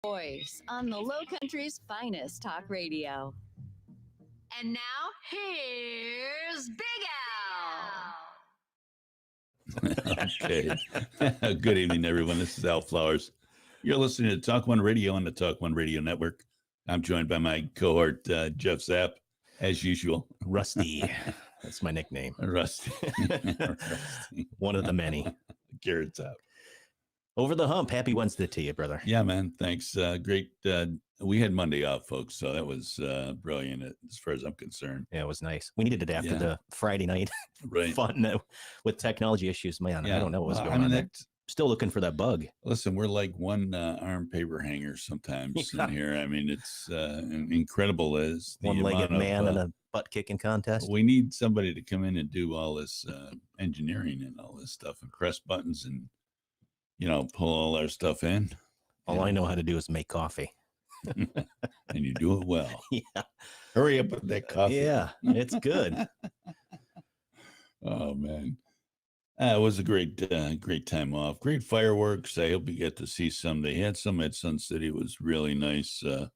voice on the Low Country's finest talk radio. And now, here's Big Okay. Good evening, everyone. This is Al Flowers. You're listening to Talk One Radio on the Talk One Radio Network. I'm joined by my cohort, Jeff Zapp, as usual. Rusty. That's my nickname. Rusty. One of the many. Garrett Zapp. Over the hump. Happy Wednesday to you, brother. Yeah, man. Thanks. Great. We had Monday off, folks, so that was brilliant as far as I'm concerned. Yeah, it was nice. We needed it after the Friday night fun with technology issues. Man, I don't know what was going on there. Still looking for that bug. Listen, we're like one arm paper hanger sometimes in here. I mean, it's incredible as the one-legged man in a butt kicking contest. We need somebody to come in and do all this engineering and all this stuff and press buttons and, pull all our stuff in. All I know how to do is make coffee. And you do it well. Yeah. Hurry up with that coffee. Yeah, it's good. Oh, man. It was a great time off. Great fireworks. I hope you get to see some. They had some at Sun City. It was really nice. We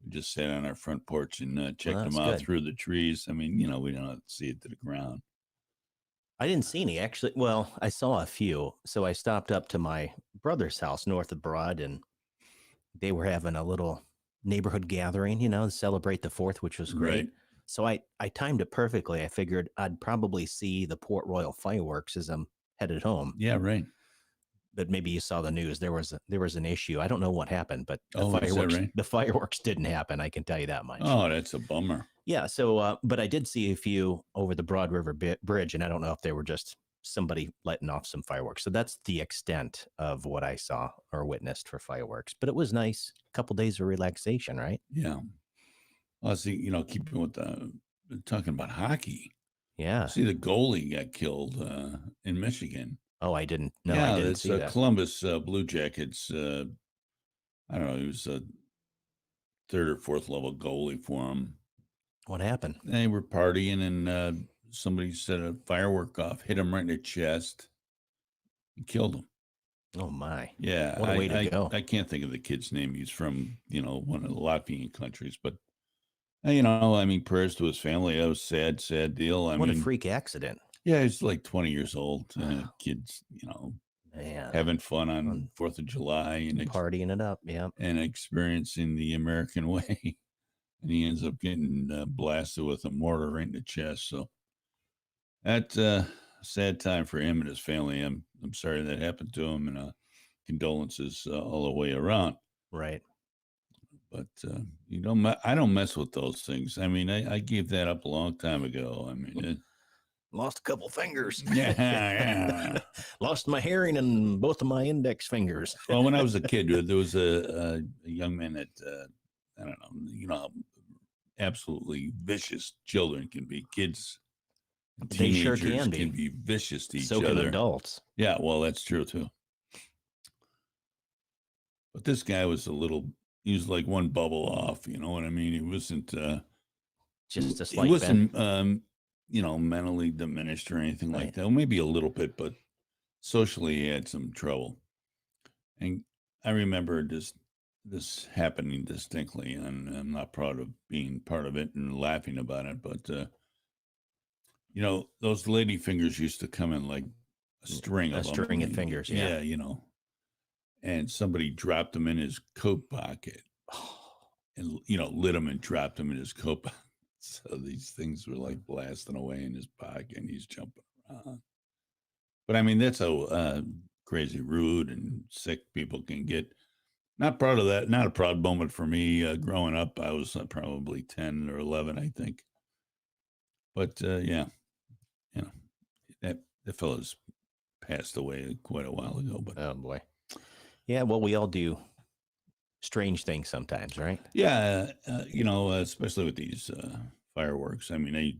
just sat on our front porch and checked them out through the trees. I mean, we don't have to see it to the ground. I didn't see any, actually. Well, I saw a few. So I stopped up to my brother's house north of Broad, and they were having a little neighborhood gathering, to celebrate the 4th, which was great. Right. So I timed it perfectly. I figured I'd probably see the Port Royal fireworks as I'm headed home. Yeah, right. But maybe you saw the news. There was an issue. I don't know what happened, but the fireworks didn't happen. I can tell you that much. Oh, that's a bummer. Yeah. So, but I did see a few over the Broad River Bridge, and I don't know if they were just somebody letting off some fireworks. So that's the extent of what I saw or witnessed for fireworks. But it was nice. A couple days of relaxation, right? Yeah. Well, see, keeping with talking about hockey. Yeah. See, the goalie got killed in Michigan. Oh, I didn't know. Yeah, I didn't see that. Columbus Blue Jackets. I don't know. He was a 3rd or 4th level goalie for him. What happened? They were partying and somebody set a firework off, hit him right in the chest, and killed him. Oh my! Yeah, what a way to go! I can't think of the kid's name. He's from one of the Latvian countries, but prayers to his family. That was sad deal. What a freak accident! Yeah, he's like 20 years old. Kids, man, having fun on 4th of July and partying it up, yeah, and experiencing the American way. And he ends up getting blasted with a mortar right in the chest. So that's a sad time for him and his family. I'm sorry that happened to him, and condolences all the way around. Right. But I don't mess with those things. I mean, I gave that up a long time ago. I mean, lost a couple fingers. Yeah. Lost my hearing and both of my index fingers. Well, when I was a kid, there was a young man that I don't know, how absolutely vicious children can be. Kids, teenagers they sure can be vicious to each so other. So can adults. Yeah, well, that's true too. But this guy was he was like one bubble off. You know what I mean? He wasn't just a slight. He wasn't mentally diminished or anything like that. Well, maybe a little bit, but socially he had some trouble. And I remember this happening distinctly, and I'm not proud of being part of it and laughing about it, but those lady fingers used to come in like a string of fingers. Yeah, and somebody dropped them in his coat pocket and lit them and dropped them in his coat pocket. So these things were like blasting away in his pocket, and he's jumping around. But I mean, that's how crazy rude and sick people can get. Not proud of that. Not a proud moment for me. Growing up, I was probably 10 or 11, I think. But that fellow's passed away quite a while ago. But oh boy, yeah. Well, we all do strange things sometimes, right? Yeah, especially with these fireworks. I mean,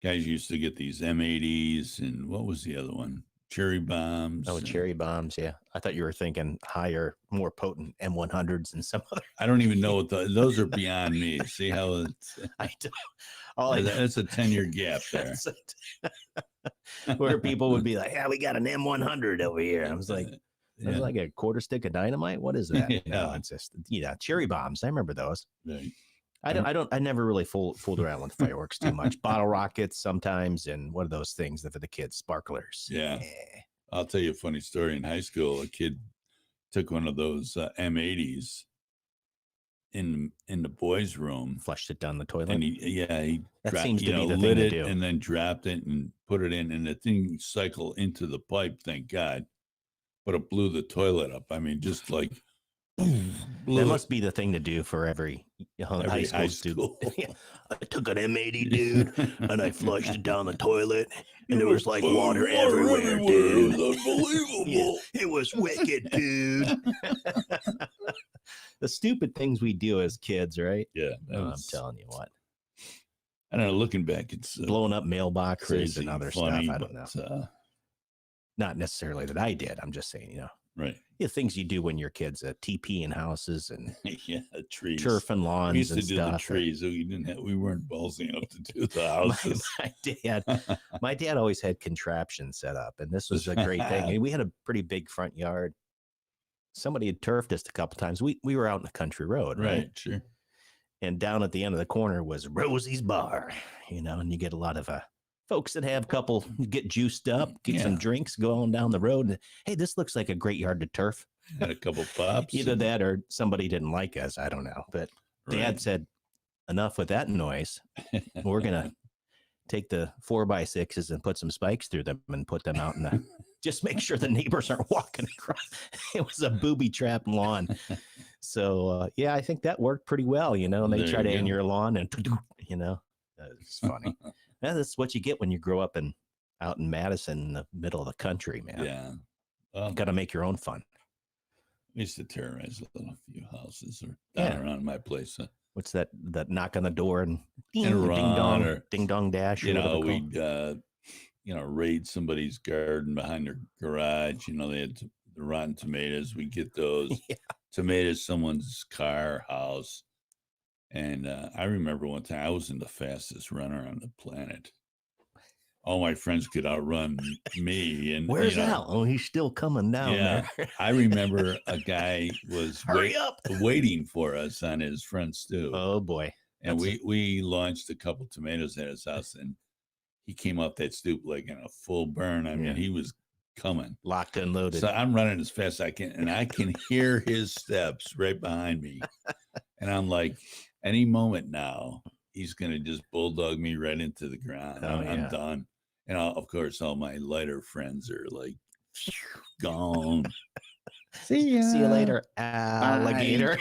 guys used to get these M80s, and what was the other one? Cherry bombs. Oh, cherry bombs. Yeah. I thought you were thinking higher, more potent M100s and some other. I don't even know what those are beyond me. See how it's. I don't. That's a 10-year gap there. Where people would be like, yeah, we got an M100 over here. I was like, It's Yeah. like a quarter stick of dynamite. What is that? No, Yeah. it's just cherry bombs. I remember those. Right. I never really fooled around with fireworks too much. Bottle rockets sometimes, and what are those things that for the kids? Sparklers. Yeah. I'll tell you a funny story. In high school, a kid took one of those M80s in the boys' room, Flushed it down the toilet. and he That seems to be the lit thing to it do. and then dropped it and put it in, and the thing cycled into the pipe. Thank God, but it blew the toilet up. I mean, just like That must be the thing to do for every high school student. I took an M80, dude, and I flushed it down the toilet, and there was like water everywhere, dude. It was unbelievable. It was wicked, dude. The stupid things we do as kids, right? Yeah, I'm telling you what. I don't know. Looking back, it's Blowing up mailboxes crazy, and other funny, stuff. I don't know. Not necessarily that I did. I'm just saying, right. Things you do when you're kids, TP in houses and Yeah, trees. turf and lawns. We used to and do stuff. the trees. So we weren't ballsy enough to do the houses. My dad always had contraptions set up, and this was a great thing. I mean, we had a pretty big front yard. Somebody had turfed us a couple times. We were out in the country road, right? Sure. And down at the end of the corner was Rosie's Bar, and you get a lot of folks that have get juiced up, get some drinks going down the road. And, hey, this looks like a great yard to turf. Had a couple pops. Either that or somebody didn't like us. I don't know. But Dad said, enough with that noise. We're going to take the 4x6s and put some spikes through them and put them out in the, just make sure the neighbors aren't walking across. It was a booby trap lawn. So, I think that worked pretty well, and they try to end your lawn and, it's funny. That's what you get when you grow up out in Madison, in the middle of the country, man. Yeah. You got to make your own fun. We used to terrorize a few houses or down around my place. What's that knock on the door and ding, and ding dong, or ding dong dash? We'd raid somebody's garden behind their garage. They had the rotten tomatoes. We'd get those tomatoes, someone's car, house. And I remember one time I wasn't the fastest runner on the planet. All my friends could outrun me. And where's Al? Oh, he's still coming down there. I remember a guy was up waiting for us on his front stoop. Oh boy! And we launched a couple tomatoes at his house, and he came up that stoop like in a full burn. I mean, he was coming, locked and loaded. So I'm running as fast as I can, and I can hear his steps right behind me. And I'm like, any moment now, he's gonna just bulldog me right into the ground. I'm done. And of course, all my lighter friends are like, gone. See you later, alligator.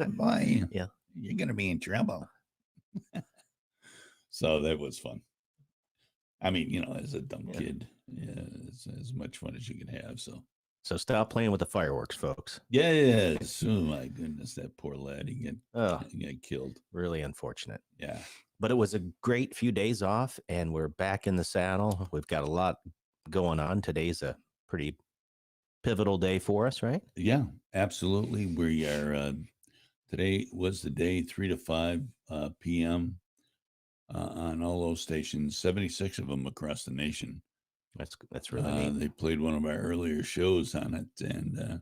Bye. Yeah, you're gonna be in trouble. So that was fun. I mean, as a dumb kid, it's as much fun as you can have. So stop playing with the fireworks, folks. Yes. Oh my goodness, that poor lad. He got killed. Really unfortunate. Yeah. But it was a great few days off, and we're back in the saddle. We've got a lot going on. Today's a pretty pivotal day for us, right? Yeah, absolutely. We are, today was the day, 3 to 5 p.m. On all those stations, 76 of them across the nation. That's really neat. They played one of our earlier shows on it, and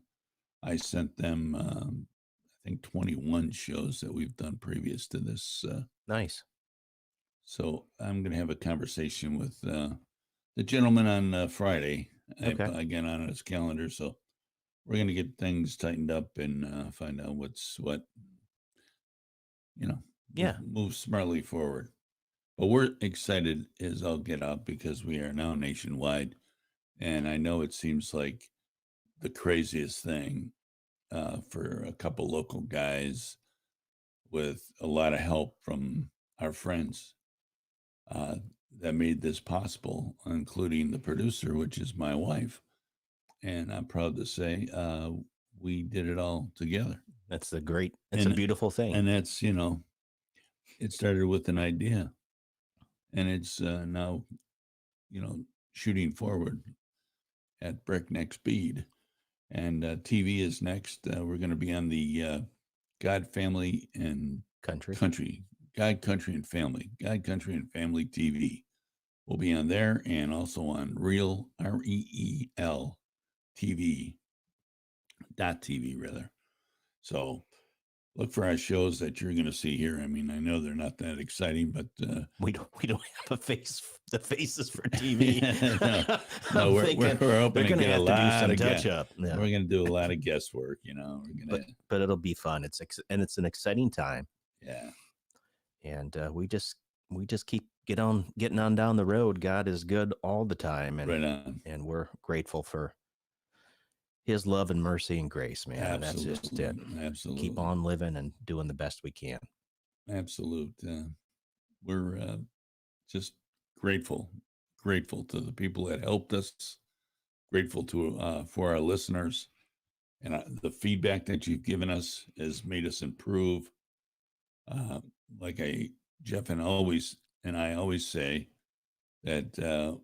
I sent them, I think, 21 shows that we've done previous to this. Nice. So I'm going to have a conversation with the gentleman on Friday. Okay. Again, on his calendar. So we're going to get things tightened up and find out what's what, move smartly forward. But we're excited as all get out because we are now nationwide. And I know it seems like the craziest thing for a couple local guys with a lot of help from our friends that made this possible, including the producer, which is my wife. And I'm proud to say we did it all together. That's a beautiful thing. And that's, it started with an idea. And it's now, shooting forward at breakneck speed. And TV is next. We're going to be on the God, Family, and Country. God, Country, and Family. God, Country, and Family TV. We'll be on there and also on Reel, REEL TV. .tv rather. So look for our shows that you're going to see here. I mean, I know they're not that exciting, but we don't have the faces for TV. no, we're hoping to get a lot of touch up. Yeah. We're going to do a lot of guesswork, you know. We're gonna, but it'll be fun. It's an exciting time. Yeah, and we just keep getting on down the road. God is good all the time, and right on. And we're grateful for His love and mercy and grace, man. Absolutely. That's just it. Absolutely. Keep on living and doing the best we can. Absolute. We're just grateful to the people that helped us. Grateful to for our listeners, and the feedback that you've given us has made us improve. Like Jeff and I always say that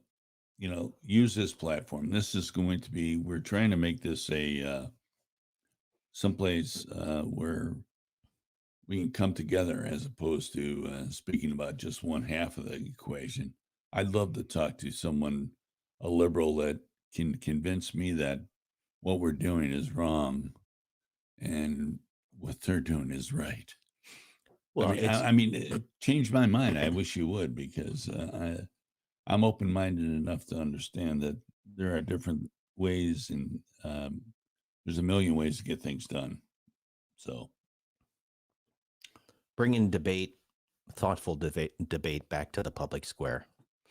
use this platform. This is going to be. We're trying to make this a someplace where we can come together as opposed to speaking about just one half of the equation. I'd love to talk to someone, a liberal, that can convince me that what we're doing is wrong and what they're doing is right. Well, I mean, it changed my mind. I wish you would, because I'm open-minded enough to understand that there are different ways, and there's a million ways to get things done. So bringing thoughtful debate back to the public square.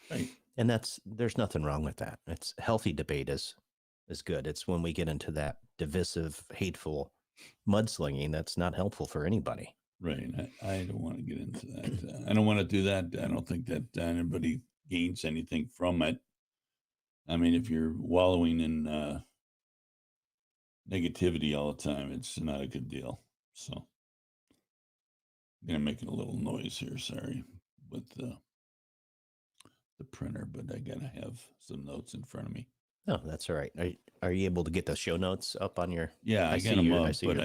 Right. And there's nothing wrong with that. It's healthy debate is good. It's when we get into that divisive, hateful mudslinging that's not helpful for anybody. Right. I don't want to get into that. I don't want to do that. I don't think that anybody gains anything from it. I mean, if you're wallowing in negativity all the time, it's not a good deal. So I'm going to make a little noise here. Sorry with the printer, but I got to have some notes in front of me. Oh, that's all right. Are you able to get the show notes up on your? Yeah, I got them up, but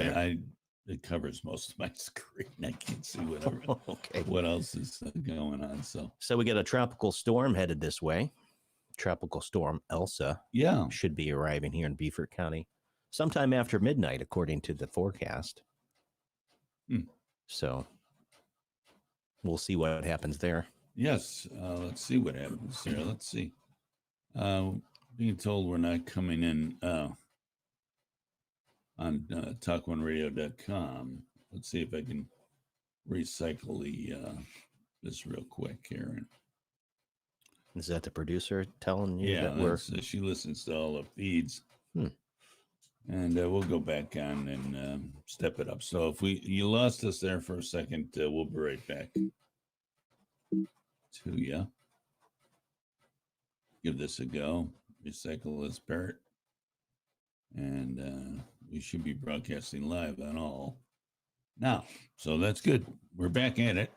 it covers most of my screen. I can't see whatever. Okay. What else is going on? So we got a tropical storm headed this way. Tropical storm Elsa. Yeah, should be arriving here in Beaufort County sometime after midnight, according to the forecast. So we'll see what happens there. Yes, let's see what happens there. Let's see. Being told we're not coming in on talkoneradio.com. Let's see if I can recycle this real quick here. Is that the producer telling you that we're? She listens to all the feeds, and we'll go back on and step it up. So if you lost us there for a second, we'll be right back to you. Give this a go. Recycle this part, and we should be broadcasting live on all now. So that's good. We're back at it.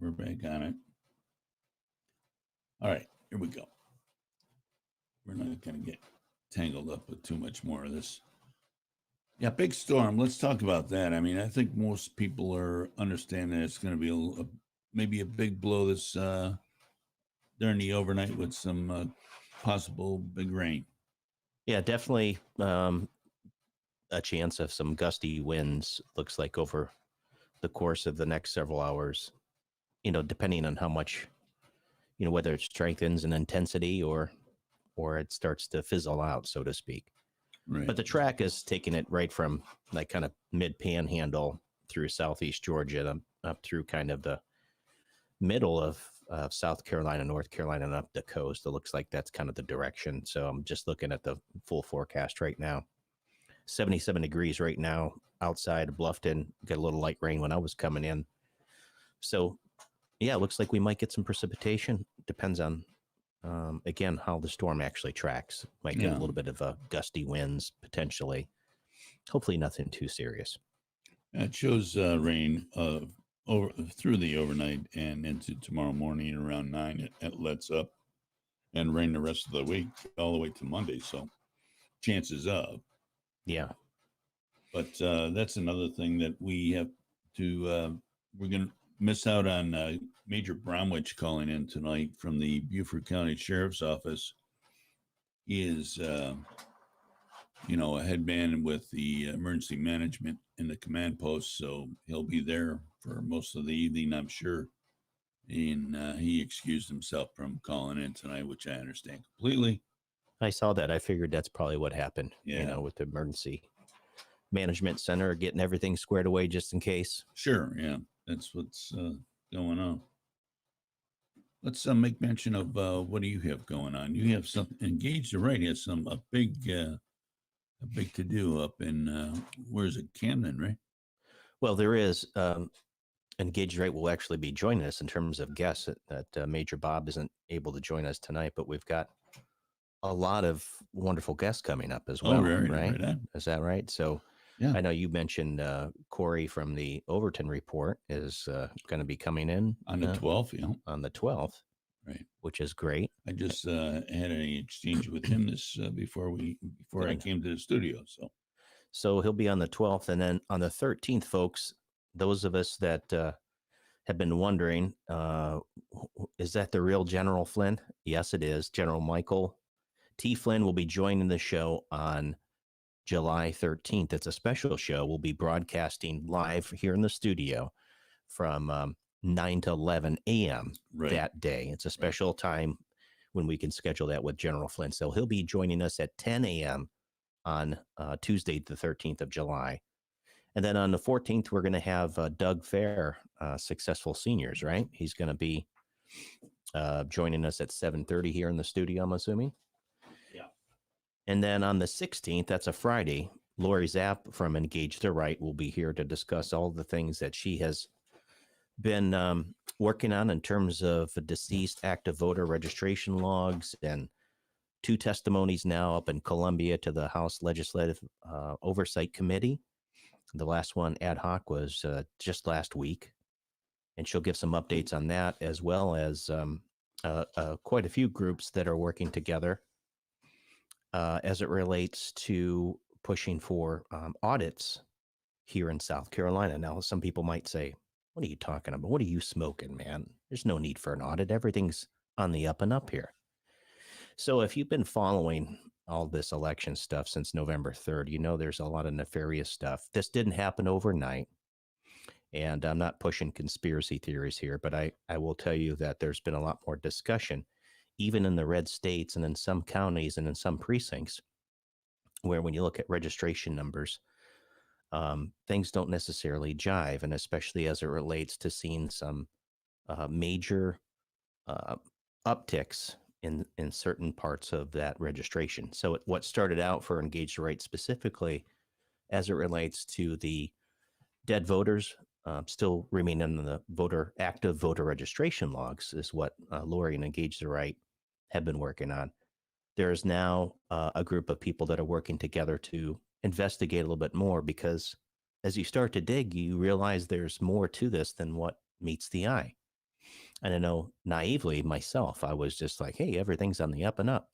We're back on it. All right, here we go. We're not going to get tangled up with too much more of this. Yeah, big storm. Let's talk about that. I mean, I think most people are understanding it's going to be maybe a big blow this during the overnight with some possible big rain. Yeah, definitely a chance of some gusty winds, looks like, over the course of the next several hours, depending on how much, whether it strengthens in intensity or it starts to fizzle out, so to speak. Right. But the track is taking it right from like kind of mid Panhandle through southeast Georgia up through kind of the middle of South Carolina, North Carolina, and up the coast. It looks like that's kind of the direction. So I'm just looking at the full forecast right now. 77 degrees right now outside Bluffton. Got a little light rain when I was coming in. So yeah, it looks like we might get some precipitation. Depends on, again, how the storm actually tracks. Might get a little bit of gusty winds potentially. Hopefully nothing too serious. It shows rain over through the overnight and into tomorrow morning around 9. It lets up, and rain the rest of the week all the way to Monday. So chances of. Yeah. But that's another thing that we have to, we're going to miss out on Major Bromwich calling in tonight from the Beaufort County Sheriff's Office. He is a headman with the emergency management in the command post. So he'll be there for most of the evening, I'm sure. And he excused himself from calling in tonight, which I understand completely. I saw that. I figured that's probably what happened, Yeah. with the emergency management center, getting everything squared away just in case. Sure. Yeah. That's what's going on. Let's make mention of what do you have going on? You have some Engage the Right has a big to do up in where's it, Camden, right? Well, there is. Engage Right will actually be joining us in terms of guests. That Major Bob isn't able to join us tonight, but we've got a lot of wonderful guests coming up as well. Right? Is that right? So, yeah, I know you mentioned Corey from the Overton Report is going to be coming in on the 12th. Yeah, on the 12th, right? Which is great. I just had an exchange with him before I came to the studio. So he'll be on the 12th, and then on the 13th, folks. Those of us that have been wondering, is that the real General Flynn? Yes, it is. General Michael T. Flynn will be joining the show on July 13th. It's a special show. We'll be broadcasting live here in the studio from 9 to 11 a.m. that day. It's a special time when we can schedule that with General Flynn. So he'll be joining us at 10 a.m. on Tuesday, the 13th of July. And then on the 14th, we're going to have Doug Fair, Successful Seniors, right? He's going to be joining us at 7:30 here in the studio, I'm assuming. Yeah. And then on the 16th, that's a Friday, Lori Zapp from Engage the Right will be here to discuss all the things that she has been working on in terms of deceased active voter registration logs, and 2 testimonies now up in Columbia to the House Legislative Oversight Committee. The last one ad hoc was just last week, and she'll give some updates on that, as well as quite a few groups that are working together as it relates to pushing for audits here in South Carolina. Now, some people might say, what are you talking about? What are you smoking, man? There's no need for an audit. Everything's on the up and up here. So if you've been following all this election stuff since November 3rd, there's a lot of nefarious stuff. This didn't happen overnight. And I'm not pushing conspiracy theories here, but I will tell you that there's been a lot more discussion, even in the red states and in some counties and in some precincts, where when you look at registration numbers, things don't necessarily jive. And especially as it relates to seeing some major upticks in certain parts of that registration. So what started out for Engage the Right specifically, as it relates to the dead voters still remaining in the active voter registration logs, is what Lori and Engage the Right have been working on. There is now a group of people that are working together to investigate a little bit more, because as you start to dig, you realize there's more to this than what meets the eye. And I know naively myself, I was just like, hey, everything's on the up and up.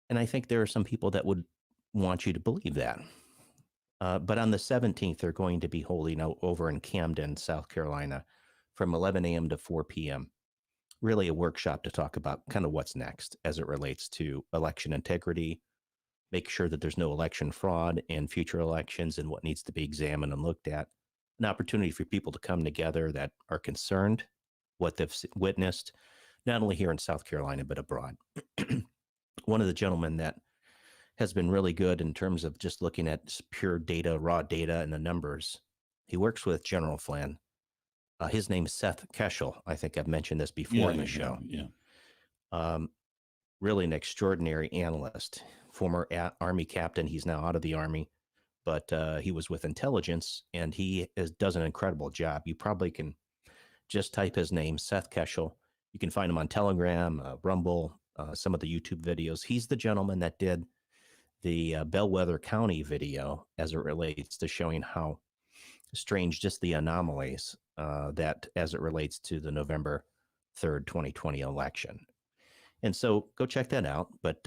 And I think there are some people that would want you to believe that. But on the 17th, they're going to be holding out over in Camden, South Carolina, from 11 a.m. to 4 p.m. Really a workshop to talk about kind of what's next as it relates to election integrity, make sure that there's no election fraud in future elections and what needs to be examined and looked at. An opportunity for people to come together that are concerned what they've witnessed, not only here in South Carolina, but abroad. One of the gentlemen that has been really good in terms of just looking at pure data, raw data, and the numbers, he works with General Flynn. His name's Seth Keshel. I think I've mentioned this before in the show. Yeah. Really an extraordinary analyst, former Army captain. He's now out of the Army, but he was with intelligence, and he does an incredible job. You probably can just type his name, Seth Keshel. You can find him on Telegram, Rumble, some of the YouTube videos. He's the gentleman that did the Bellwether County video as it relates to showing how strange just the anomalies that as it relates to the November 3rd, 2020 election. And so go check that out. But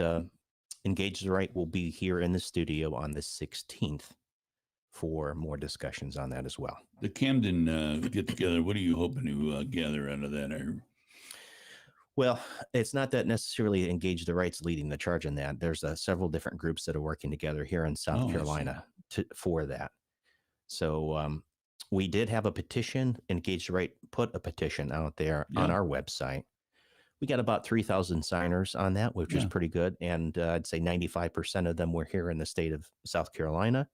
Engage the Right will be here in the studio on the 16th for more discussions on that as well. The Camden get together, what are you hoping to gather out of that? Well, it's not that necessarily Engage the Right's leading the charge in that. There's several different groups that are working together here in South Oh, I see. Carolina for that. So we did have a petition. Engage the Right put a petition out there on Yeah. our website. We got about 3,000 signers on that, which is Yeah. pretty good. And I'd say 95% of them were here in the state of South Carolina.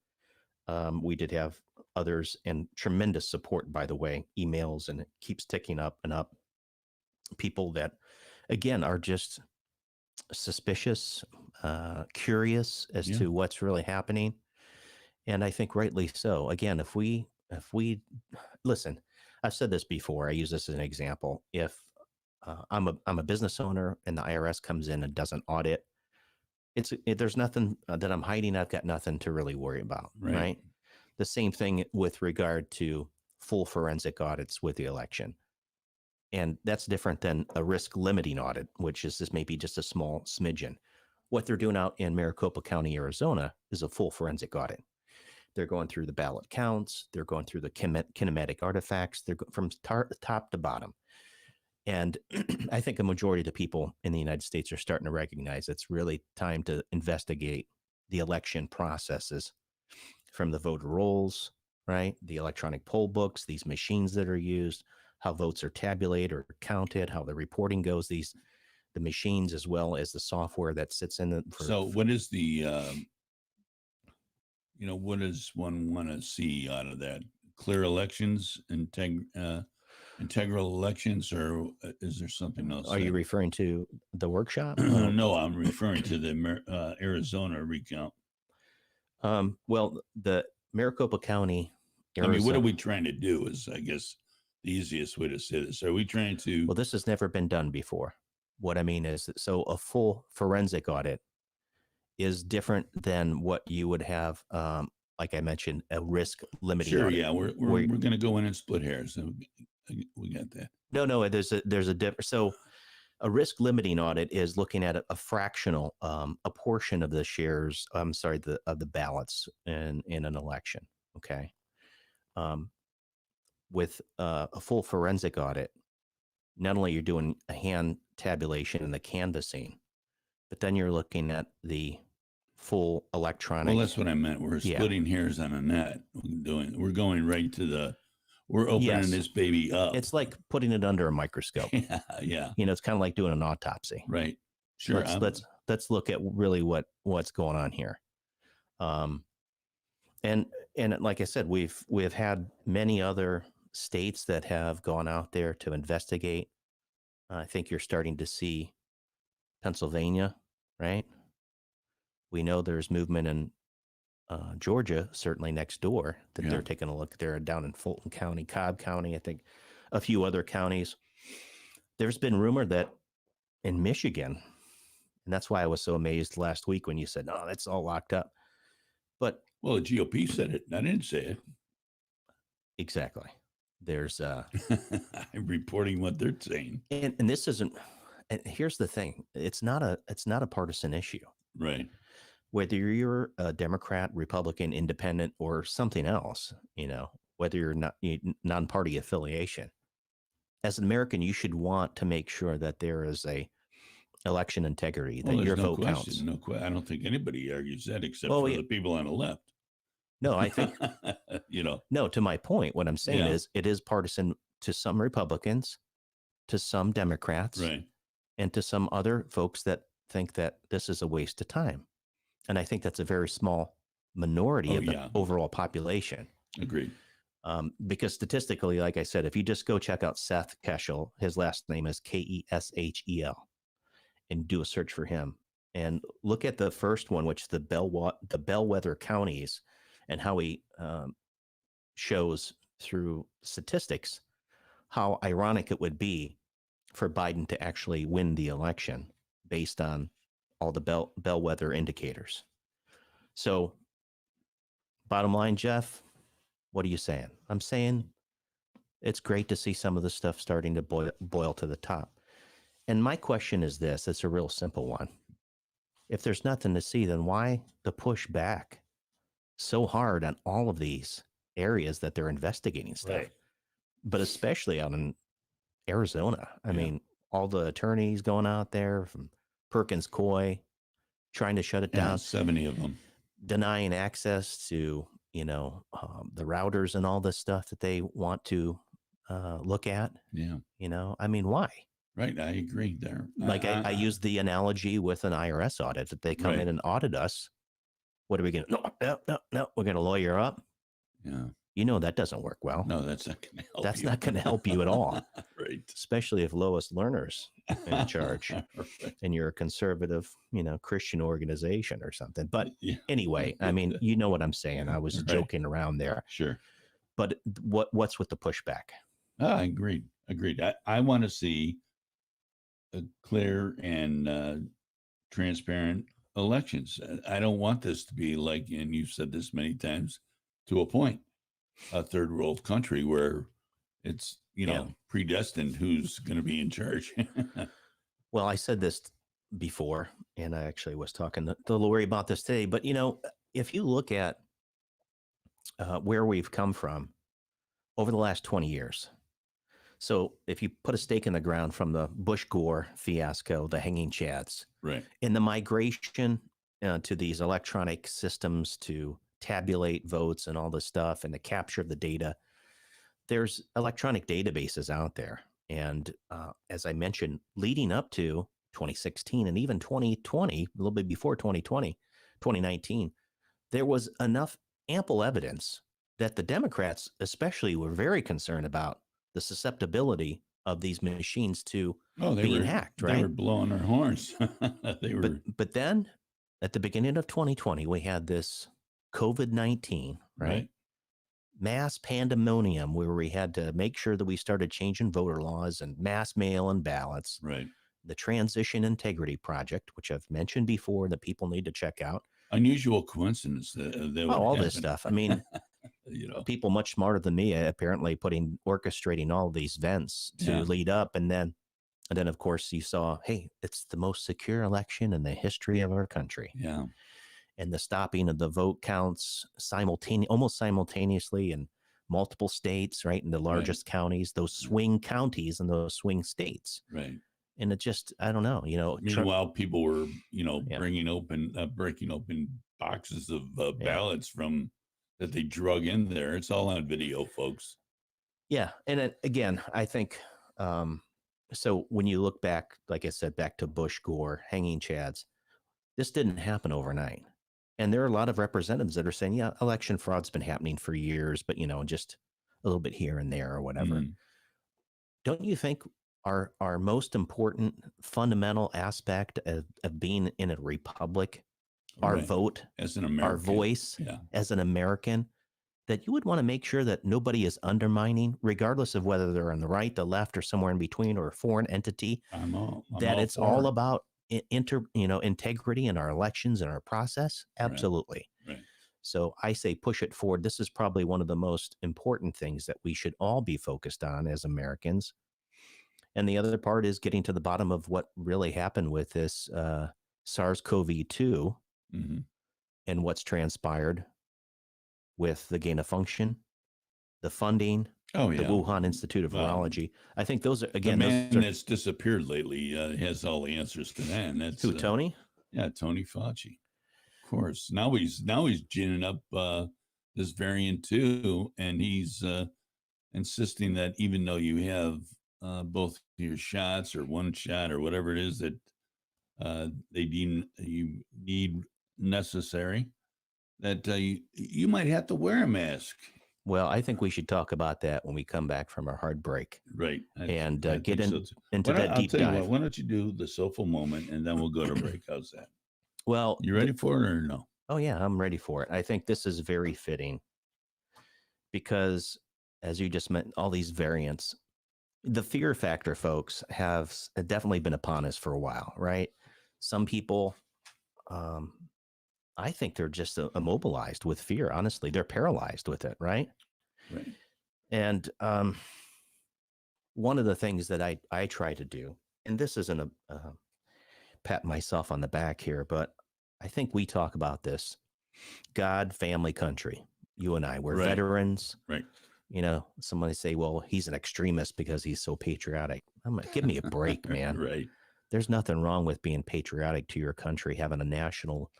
We did have others, and tremendous support, by the way, emails, and it keeps ticking up and up. People that, again, are just suspicious, curious as Yeah. to what's really happening. And I think rightly so. Again, if we listen, I've said this before, I use this as an example. If I'm a business owner and the IRS comes in and does an audit, there's nothing that I'm hiding. I've got nothing to really worry about, Right. right? The same thing with regard to full forensic audits with the election. And that's different than a risk limiting audit, which is maybe just a small smidgen. What they're doing out in Maricopa County, Arizona, is a full forensic audit. They're going through the ballot counts. They're going through the kinematic artifacts. They're from top to bottom. And I think a majority of the people in the United States are starting to recognize it's really time to investigate the election processes, from the voter rolls, right? The electronic poll books, these machines that are used, how votes are tabulated or counted, how the reporting goes, the machines, as well as the software that sits in it. So what is the, what does one want to see out of that? Clear elections, integral elections, or is there something else? Are you referring to the workshop? No, I'm referring to the Arizona recount. Well, the Maricopa County, Arizona, I mean, what are we trying to do is, I guess, the easiest way to say this. Are we trying to... Well, this has never been done before. What I mean is, so a full forensic audit is different than what you would have, like I mentioned, a risk limiting Sure, audit. yeah, we're going to go in and split hairs. So we got that. No, there's a different. So a risk limiting audit is looking at a fractional, a portion of the shares, of the ballots in an election. Okay. With a full forensic audit, not only you're doing a hand tabulation and the canvassing, but then you're looking at the full electronic. Well, that's what I meant. We're splitting hairs on a net. We're going right to we're opening this baby up. It's like putting it under a microscope. Yeah. It's kind of like doing an autopsy. Right. Sure. Let's look at really what's going on here. And like I said, we've had many other states that have gone out there to investigate. I think you're starting to see Pennsylvania, right? We know there's movement in Georgia, certainly next door, that they're taking a look. They're down in Fulton County, Cobb County, I think a few other counties. There's been rumor that in Michigan, and that's why I was so amazed last week when you said, "No, that's all locked up." But well, the GOP said it. I didn't say it. Exactly. There's I'm reporting what they're saying. And this isn't, and here's the thing. It's not a partisan issue. Right. Whether you're a Democrat, Republican, Independent, or something else, whether you're not non-party affiliation, as an American, you should want to make sure that there is a election integrity, that your vote counts. No question. I don't think anybody argues that except for the people on the left. No, I think, no, to my point, what I'm saying is it is partisan to some Republicans, to some Democrats, right, and to some other folks that think that this is a waste of time. And I think that's a very small minority of the overall population. Agreed. Because statistically, like I said, if you just go check out Seth Keshel, his last name is Keshel, and do a search for him, and look at the first one, which is the bellwether counties, and how he shows through statistics how ironic it would be for Biden to actually win the election based on all the bellwether indicators. So bottom line, Jeff, what are you saying? I'm saying it's great to see some of the stuff starting to boil to the top. And my question is this, it's a real simple one. If there's nothing to see, then why the push back so hard on all of these areas that they're investigating stuff? Right. But especially out in Arizona. I mean, all the attorneys going out there from Perkins Coie, trying to shut it down, 70 of them. denying access to, the routers and all this stuff that they want to look at. Yeah. I mean, why? Right. I agree there. Like I used the analogy with an IRS audit that they come Right. in and audit us. What are we going to, no, we're going to lawyer up. Yeah. That doesn't work well. No, that's not going to help That's you. not going to help you at all. Right. Especially if Lois Lerner's in charge Right. and you're a conservative, Christian organization or something. But Yeah. anyway, I mean, you know what I'm saying. I was Right. joking around there. Sure. But what's with the pushback? I agreed. I want to see a clear and transparent elections. I don't want this to be like, and you've said this many times, to a point, a third world country where it's, predestined who's going to be in charge. Well, I said this before, and I actually was talking to Lori about this today. But, if you look at where we've come from over the last 20 years, so if you put a stake in the ground from the Bush-Gore fiasco, the hanging chads, Right. in the migration to these electronic systems to tabulate votes and all this stuff and the capture of the data, there's electronic databases out there. And as I mentioned, leading up to 2016 and even 2020, a little bit before 2019, there was enough ample evidence that the Democrats especially were very concerned about the susceptibility of these machines to being hacked, right? They were blowing their horns. They were. But then at the beginning of 2020, we had this COVID-19, right? Mass pandemonium where we had to make sure that we started changing voter laws and mass mail-in ballots. Right. The Transition Integrity Project, which I've mentioned before that people need to check out. Unusual coincidence. That all this stuff. I mean, people much smarter than me apparently orchestrating all these events to lead up. And then of course you saw, hey, it's the most secure election in the history of our country. Yeah. And the stopping of the vote counts almost simultaneously in multiple states, right? In the largest counties, those swing counties and those swing states. Right. And it just, I don't know, Meanwhile, people were, breaking open boxes of ballots from that they drug in there. It's all on video, folks. Yeah. And again, I think, so when you look back, like I said, back to Bush, Gore, hanging chads, this didn't happen overnight. And there are a lot of representatives that are saying, yeah, election fraud's been happening for years, but, just a little bit here and there or whatever. Don't you think our most important fundamental aspect of being in a republic, our vote, as an American, our voice as an American, that you would want to make sure that nobody is undermining, regardless of whether they're on the right, the left, or somewhere in between, or a foreign entity, that it's all about integrity in our elections and our process? Absolutely. Right. So I say push it forward. This is probably one of the most important things that we should all be focused on as Americans. And the other part is getting to the bottom of what really happened with this SARS-CoV-2 and what's transpired with the gain of function, the funding, the Wuhan Institute of Virology. I think those are, again, the man that's disappeared lately has all the answers to that. And that's who, Tony? Yeah, Tony Fauci. Of course. Now he's ginning up this variant too, and he's insisting that even though you have both your shots or one shot or whatever it is that they deem you need necessary, that you might have to wear a mask. Well, I think we should talk about that when we come back from our hard break. Right. And get into that deep dive. Why don't you do the soulful moment and then we'll go to break? How's that? Well, you ready for it or no? Oh, yeah, I'm ready for it. I think this is very fitting because, as you just meant, all these variants, the fear factor, folks, have definitely been upon us for a while, right? Some people, I think they're just immobilized with fear. Honestly, they're paralyzed with it, right? Right. And one of the things that I try to do, and this isn't a pat myself on the back here, but I think we talk about this: God, family, country. You and I, we're veterans. Right. Somebody say, well, he's an extremist because he's so patriotic. I'm like, give me a break, man. Right. There's nothing wrong with being patriotic to your country, having a national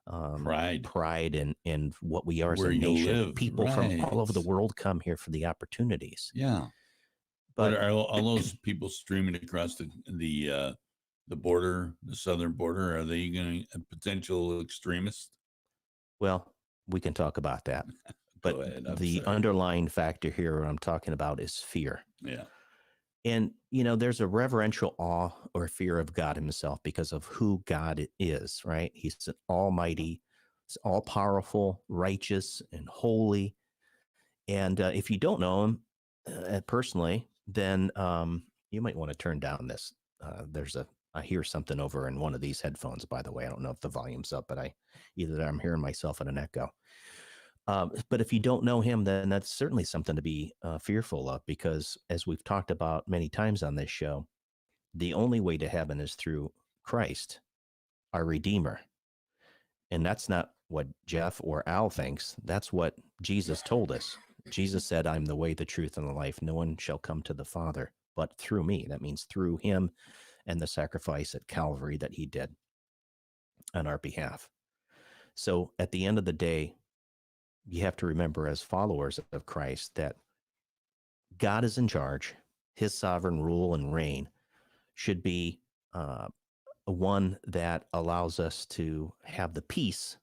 pride in what we are as Where a you nation. live, People from all over the right. world come here for the opportunities. Yeah. But are all those people streaming across the border, the southern border, are they going to potential extremists? Well, we can talk about that. Go But ahead. I'm the sorry. underlying factor here I'm talking about is fear. Yeah. And, there's a reverential awe or fear of God himself because of who God is, right? He's an almighty, all powerful, righteous, and holy. And if you don't know him personally, then you might want to turn down this. I hear something over in one of these headphones, by the way. I don't know if the volume's up, but I'm hearing myself in an echo. But if you don't know him, then that's certainly something to be fearful of, because as we've talked about many times on this show, the only way to heaven is through Christ, our Redeemer. And that's not what Jeff or Al thinks. That's what Jesus told us. Jesus said, I'm the way, the truth, and the life. No one shall come to the Father but through me. That means through him and the sacrifice at Calvary that he did on our behalf. So at the end of the day, you have to remember, as followers of Christ, that God is in charge. His sovereign rule and reign should be one that allows us to have the peace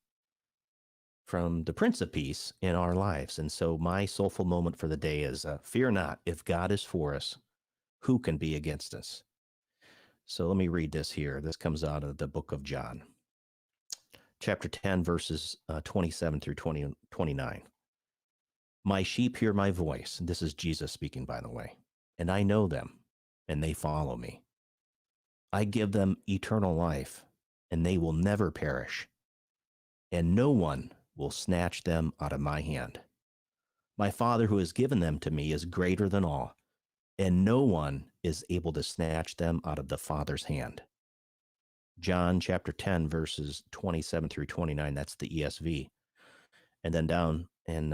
from the Prince of Peace in our lives. And so my soulful moment for the day is, fear not. If God is for us, who can be against us? So let me read this here. This comes out of the book of John, chapter 10, verses 27 through 29. My sheep hear my voice. This is Jesus speaking, by the way. And I know them, and they follow me. I give them eternal life, and they will never perish, and no one will snatch them out of my hand. My Father who has given them to me is greater than all, and no one is able to snatch them out of the Father's hand. John chapter 10, verses 27 through 29, that's the ESV. And then down in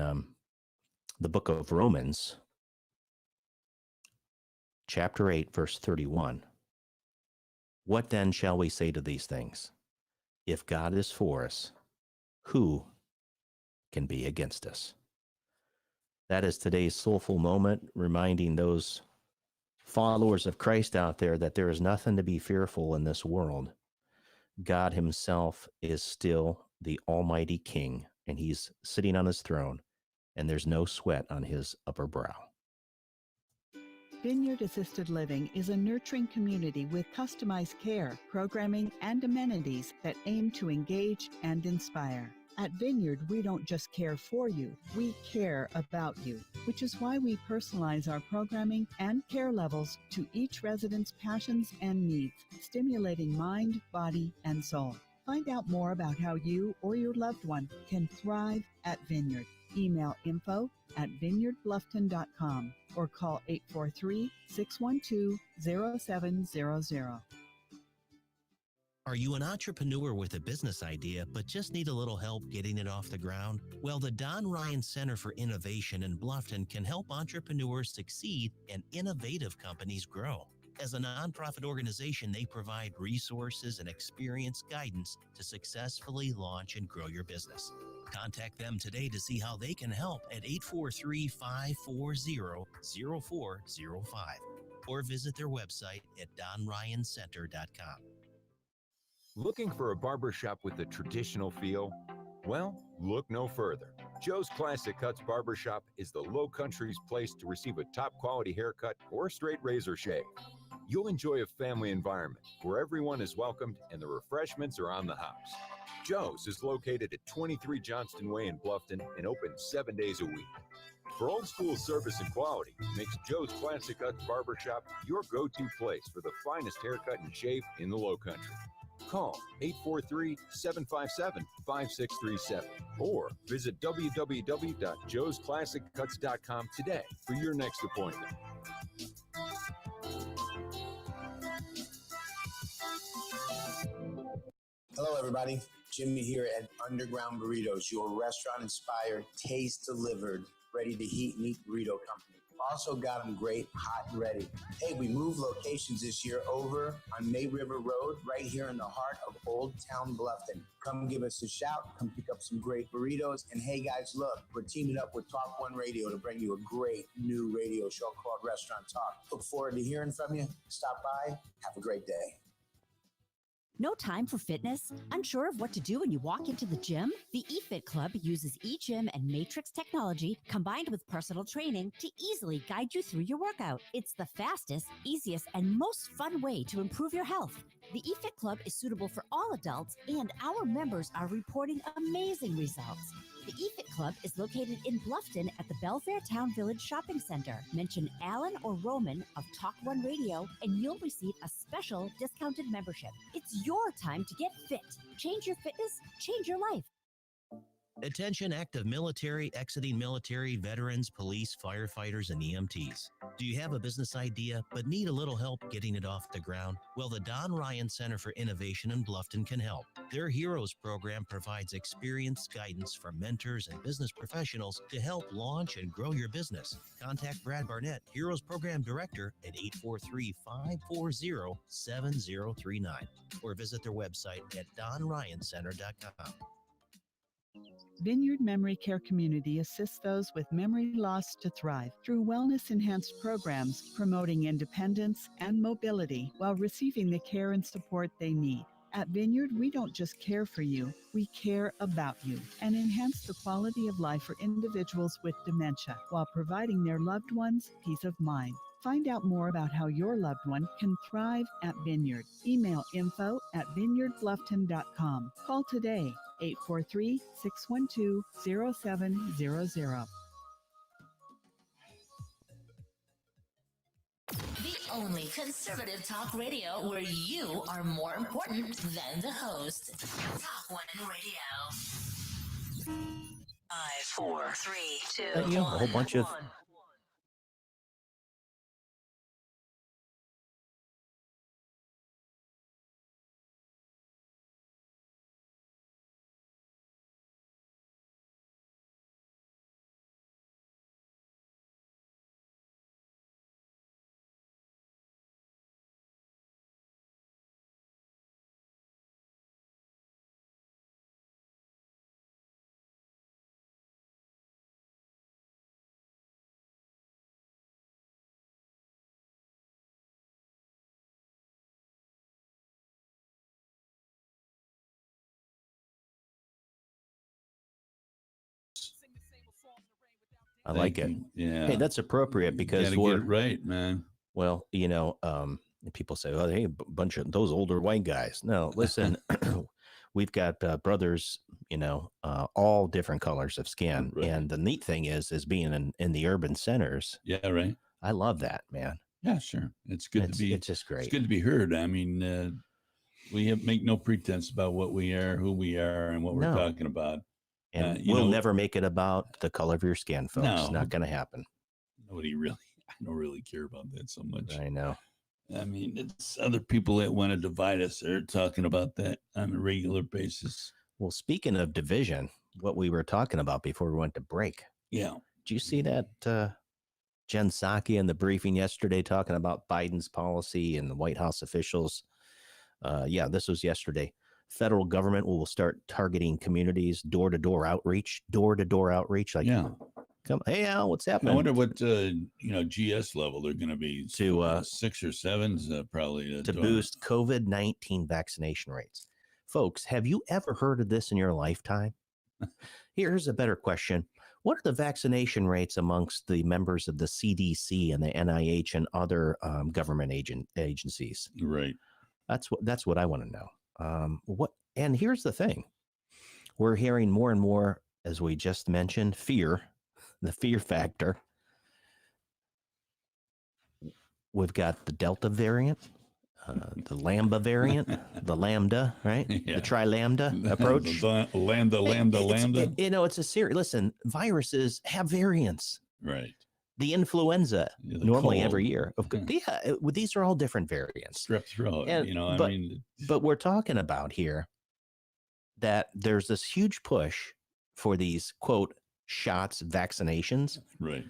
the book of Romans, chapter 8, verse 31. What then shall we say to these things? If God is for us, who can be against us? That is today's soulful moment, reminding those followers of Christ out there that there is nothing to be fearful in this world. God himself is still the Almighty King, and he's sitting on his throne, and there's no sweat on his upper brow. Vineyard Assisted Living is a nurturing community with customized care, programming, and amenities that aim to engage and inspire. At Vineyard, we don't just care for you, we care about you, which is why we personalize our programming and care levels to each resident's passions and needs, stimulating mind, body, and soul. Find out more about how you or your loved one can thrive at Vineyard. Email info@vineyardbluffton.com or call 843-612-0700. Are you an entrepreneur with a business idea but just need a little help getting it off the ground? Well, the Don Ryan Center for Innovation in Bluffton can help entrepreneurs succeed and innovative companies grow. As a nonprofit organization, they provide resources and experience guidance to successfully launch and grow your business. Contact them today to see how they can help at 843-540-0405 or visit their website at donryancenter.com. Looking for a barbershop with a traditional feel? Well, look no further. Joe's Classic Cuts Barbershop is the Low Country's place to receive a top quality haircut or straight razor shave. You'll enjoy a family environment where everyone is welcomed and the refreshments are on the house. Joe's is located at 23 Johnston Way in Bluffton and open 7 days a week. For old school service and quality, makes Joe's Classic Cuts Barbershop your go-to place for the finest haircut and shave in the Low Country. Call 843-757-5637 or visit www.joesclassiccuts.com today for your next appointment. Hello, everybody. Jimmy here at Underground Burritos, your restaurant-inspired, taste-delivered ready to heat and eat burrito company. Also got them great, hot and ready. Hey, we moved locations this year over on May River Road, right here in the heart of Old Town Bluffton. Come give us a shout, come pick up some great burritos. And hey guys, look, we're teaming up with Talk One Radio to bring you a great new radio show called Restaurant Talk. Look forward to hearing from you. Stop by, have a great day. No time for fitness? Unsure of what to do when you walk into the gym? The eFit Club uses eGym and Matrix technology combined with personal training to easily guide you through your workout. It's the fastest, easiest, and most fun way to improve your health. The eFit Club is suitable for all adults, and our members are reporting amazing results. The eFit Club is located in Bluffton at the Belfair Town Village Shopping Center. Mention Alan or Roman of Talk One Radio, and you'll receive a special discounted membership. It's your time to get fit. Change your fitness, change your life. Attention active military, exiting military, veterans, police, firefighters, and EMTs. Do you have a business idea but need a little help getting it off the ground? Well, the Don Ryan Center for Innovation in Bluffton can help. Their Heroes program provides experienced guidance from mentors and business professionals to help launch and grow your business. Contact Brad Barnett, Heroes Program Director, at 843-540-7039 or visit their website at donryancenter.com. Vineyard Memory Care Community assists those with memory loss to thrive through wellness-enhanced programs promoting independence and mobility while receiving the care and support they need. At Vineyard, we don't just care for you, we care about you and enhance the quality of life for individuals with dementia while providing their loved ones peace of mind. Find out more about how your loved one can thrive at Vineyard. Email info@vineyardbluffton.com. Call today, 843-612-0700. The only conservative talk radio where you are more important than the host. Talk One Radio. 5, 4, 3, 2, You know, a whole bunch of I like it. Yeah. Hey, that's appropriate because gotta we're get it right, man. well, you know, people say, "Oh, hey, a bunch of those older white guys." No, listen, we've got brothers, you know, all different colors of skin, Right. and the neat thing is in the urban centers. Yeah, right. I love that, man. Yeah, sure. It's good to be. It's just great. It's good to be heard. I mean, we make no pretense about what we are, who we are, and what we're No. talking about. And you we'll know- never make it about the color of your skin, folks. No. Not going to happen. Nobody really. I don't really care about that so much. I know. I mean, it's other people that want to divide us. They're talking about that on a regular basis. Well, speaking of division, what we were talking about before we went to break. Yeah. Did you see that Jen Psaki in the briefing yesterday talking about Biden's policy and the White House officials? Yeah, this was yesterday. Federal government will start targeting communities, door-to-door outreach. Like, Yeah. come, hey, Al, what's I happening? wonder what GS level they're going to be To, 6 or 7s probably to boost COVID-19 vaccination rates. Folks, have you ever heard of this in your lifetime? Here's a better question. What are the vaccination rates amongst the members of the CDC and the NIH and other government agencies? Right. That's what I want to know. And here's the thing. We're hearing more and more, as we just mentioned, the fear factor. We've got the Delta variant, the Lambda variant, the Lambda, right? Yeah. The tri-Lambda approach. Lambda. You know, it's a serious, listen, viruses have variants. Right. The influenza, Yeah, the normally cold. every year. These are all different variants. Strep throat. And- I but- mean, But we're talking about here that there's this huge push for these, quote, shots, vaccinations. Right.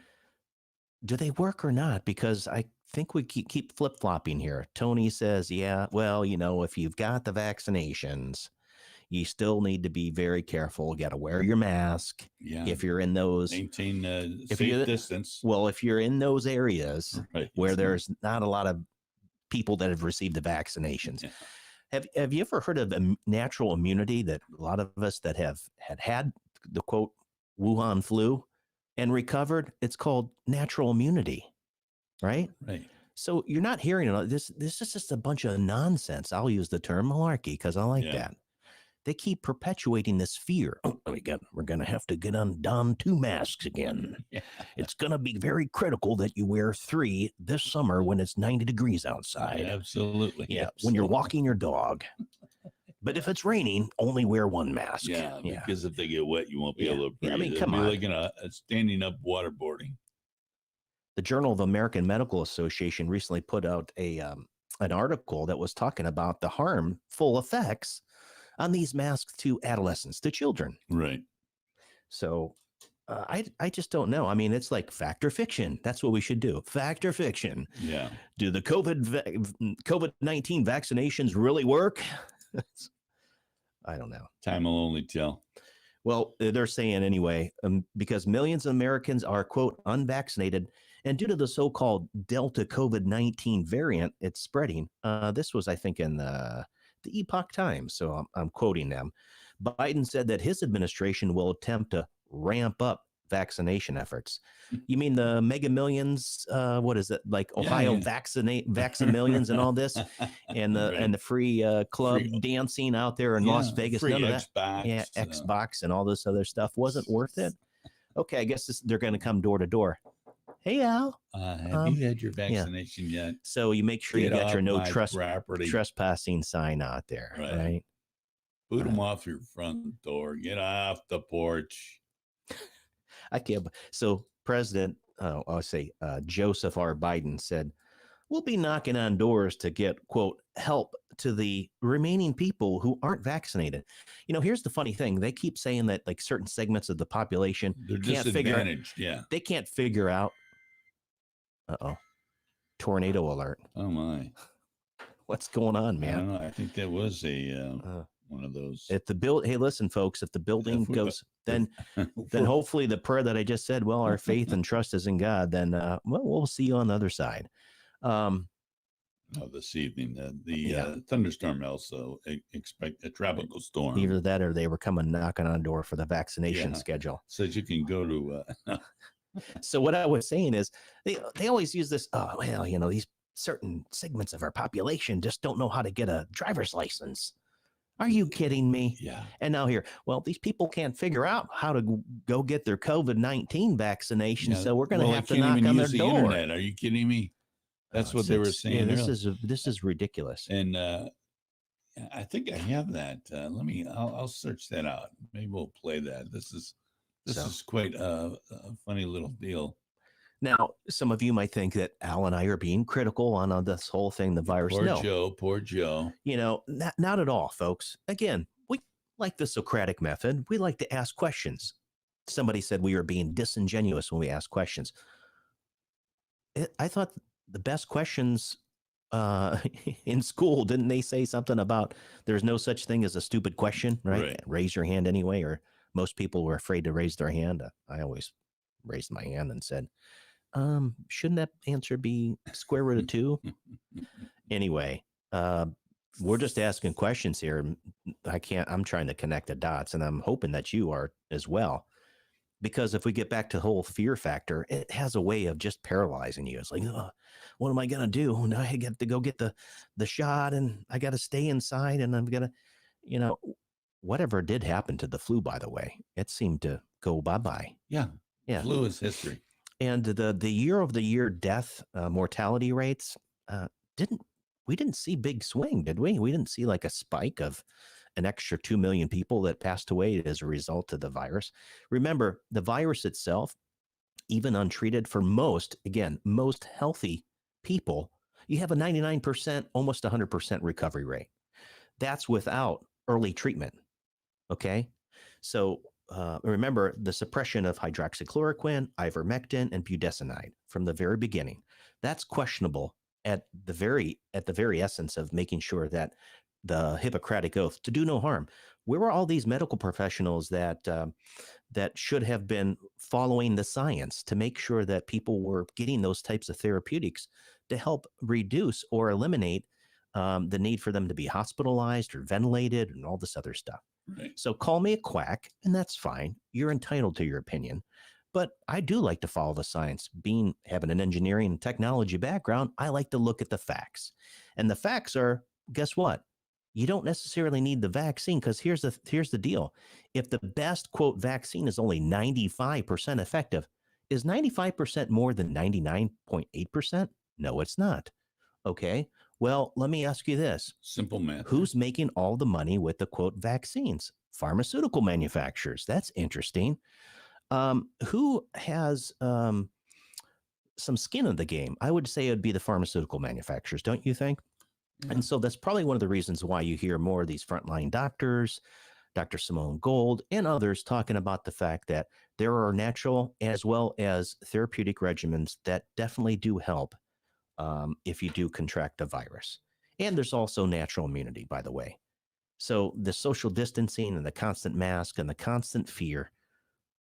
Do they work or not? Because I think we keep flip-flopping here. Tony says, yeah, well, if you've got the vaccinations, you still need to be very careful. You got to wear your mask. Yeah. If you're in those, maintain if safe you're- distance. well, if you're in those areas Right. where there's not a lot of people that have received the vaccinations. Yeah. Have you ever heard of natural immunity, that a lot of us that have had the quote Wuhan flu and recovered? It's called natural immunity, right? Right. So you're not hearing it. This is just a bunch of nonsense. I'll use the term malarkey because I like Yeah. that. They keep perpetuating this fear. Oh, we're going to have to don 2 masks again. Yeah. It's going to be very critical that you wear 3 this summer when it's 90 degrees outside. Absolutely. Yeah, when you're walking your dog. But if it's raining, only wear 1 mask. Yeah, Yeah. because if they get wet, you won't be Yeah. able to breathe. Yeah, I mean, It'll come be on. like in a standing up waterboarding. The Journal of American Medical Association recently put out an article that was talking about the harmful effects on these masks to adolescents, to children. Right. So I just don't know. I mean, it's like fact or fiction. That's what we should do. Fact or fiction. Yeah. Do the COVID-19 vaccinations really work? I don't know. Time will only tell. Well, they're saying anyway, because millions of Americans are, quote, unvaccinated. And due to the so-called Delta COVID-19 variant, it's spreading. This was, I think, in the Epoch Times. So I'm quoting them. Biden said that his administration will attempt to ramp up vaccination efforts. You mean the mega millions? What is it, like Ohio vaccine millions and all this, and the free club dancing out there in Las Vegas? Free None of Xbox, that. Yeah, Xbox and all this other stuff wasn't worth it. Okay, I guess they're going to come door to door. Hey, Al. Have you had your vaccination yet? So you make sure you Get got your off no my property. trespassing sign out there, right? Boot them off your front door. Get off the porch. I can't. So President, I'll say Joseph R. Biden said, we'll be knocking on doors to get, quote, help to the remaining people who aren't vaccinated. Here's the funny thing. They keep saying that like certain segments of the population They're can't figure out. disadvantaged. Yeah. They can't figure out. Tornado alert. Oh my. What's going on, I man? don't know. I think that was one of those. If the hey, listen, folks, if the building goes, then hopefully the prayer that I just said, well, our faith and trust is in God, then we'll see you on the other side. This evening, the thunderstorm also expect a tropical storm. Either that or they were coming knocking on door for the vaccination schedule. So that you can go to. So what I was saying is they always use this. Oh, well, these certain segments of our population just don't know how to get a driver's license. Are you kidding me? Yeah. And now here, well, these people can't figure out how to go get their COVID-19 vaccination, so we're going to have to knock on their door. Internet. Are you kidding me? That's what they were saying. Yeah, this is ridiculous. And I think I have that. I'll search that out. Maybe we'll play that. This is quite a funny little deal. Now, some of you might think that Al and I are being critical on this whole thing, the virus. Poor Joe. Not at all, folks. Again, we like the Socratic method. We like to ask questions. Somebody said we were being disingenuous when we ask questions. I thought the best questions in school, didn't they say something about there's no such thing as a stupid question, right? Raise your hand anyway, or most people were afraid to raise their hand. I always raised my hand and said, shouldn't that answer be square root of 2? Anyway, we're just asking questions here. I'm trying to connect the dots, and I'm hoping that you are as well. Because if we get back to the whole fear factor, it has a way of just paralyzing you. It's like, what am I going to do? Now I got to go get the shot, and I got to stay inside, and I'm going to, whatever did happen to the flu, by the way, it seemed to go bye-bye. Yeah. Yeah. Flu is history. And the year-over-the-year death mortality rates, we didn't see big swing, did we? We didn't see like a spike of an extra 2 million people that passed away as a result of the virus. Remember, the virus itself, even untreated for most healthy people, you have a 99%, almost 100% recovery rate. That's without early treatment. Okay. So remember the suppression of hydroxychloroquine, ivermectin, and budesonide from the very beginning. That's questionable at the very essence of making sure that the Hippocratic Oath to do no harm. Where were all these medical professionals that should have been following the science to make sure that people were getting those types of therapeutics to help reduce or eliminate the need for them to be hospitalized or ventilated and all this other stuff? Right. So call me a quack, and that's fine. You're entitled to your opinion. But I do like to follow the science. Having an engineering and technology background, I like to look at the facts. And the facts are, guess what? You don't necessarily need the vaccine, because here's the deal. If the best, quote, vaccine is only 95% effective, is 95% more than 99.8%? No, it's not. Okay. Well, let me ask you this. Simple math. Who's making all the money with the, quote, vaccines? Pharmaceutical manufacturers. That's interesting. Who has some skin in the game? I would say it would be the pharmaceutical manufacturers, don't you think? Yeah. And so that's probably one of the reasons why you hear more of these frontline doctors, Dr. Simone Gold, and others talking about the fact that there are natural as well as therapeutic regimens that definitely do help if you do contract a virus. And there's also natural immunity, by the way. So the social distancing and the constant mask and the constant fear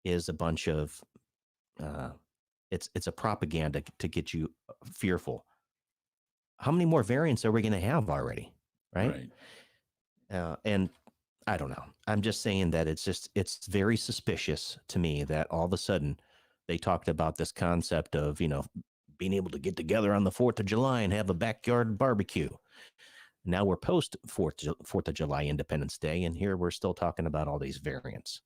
is a bunch of, it's a propaganda to get you fearful. How many more variants are we going to have already? Right. And I don't know. I'm just saying that it's very suspicious to me that all of a sudden they talked about this concept of, being able to get together on the 4th of July and have a backyard barbecue. Now we're post 4th of July Independence Day, and here we're still talking about all these variants.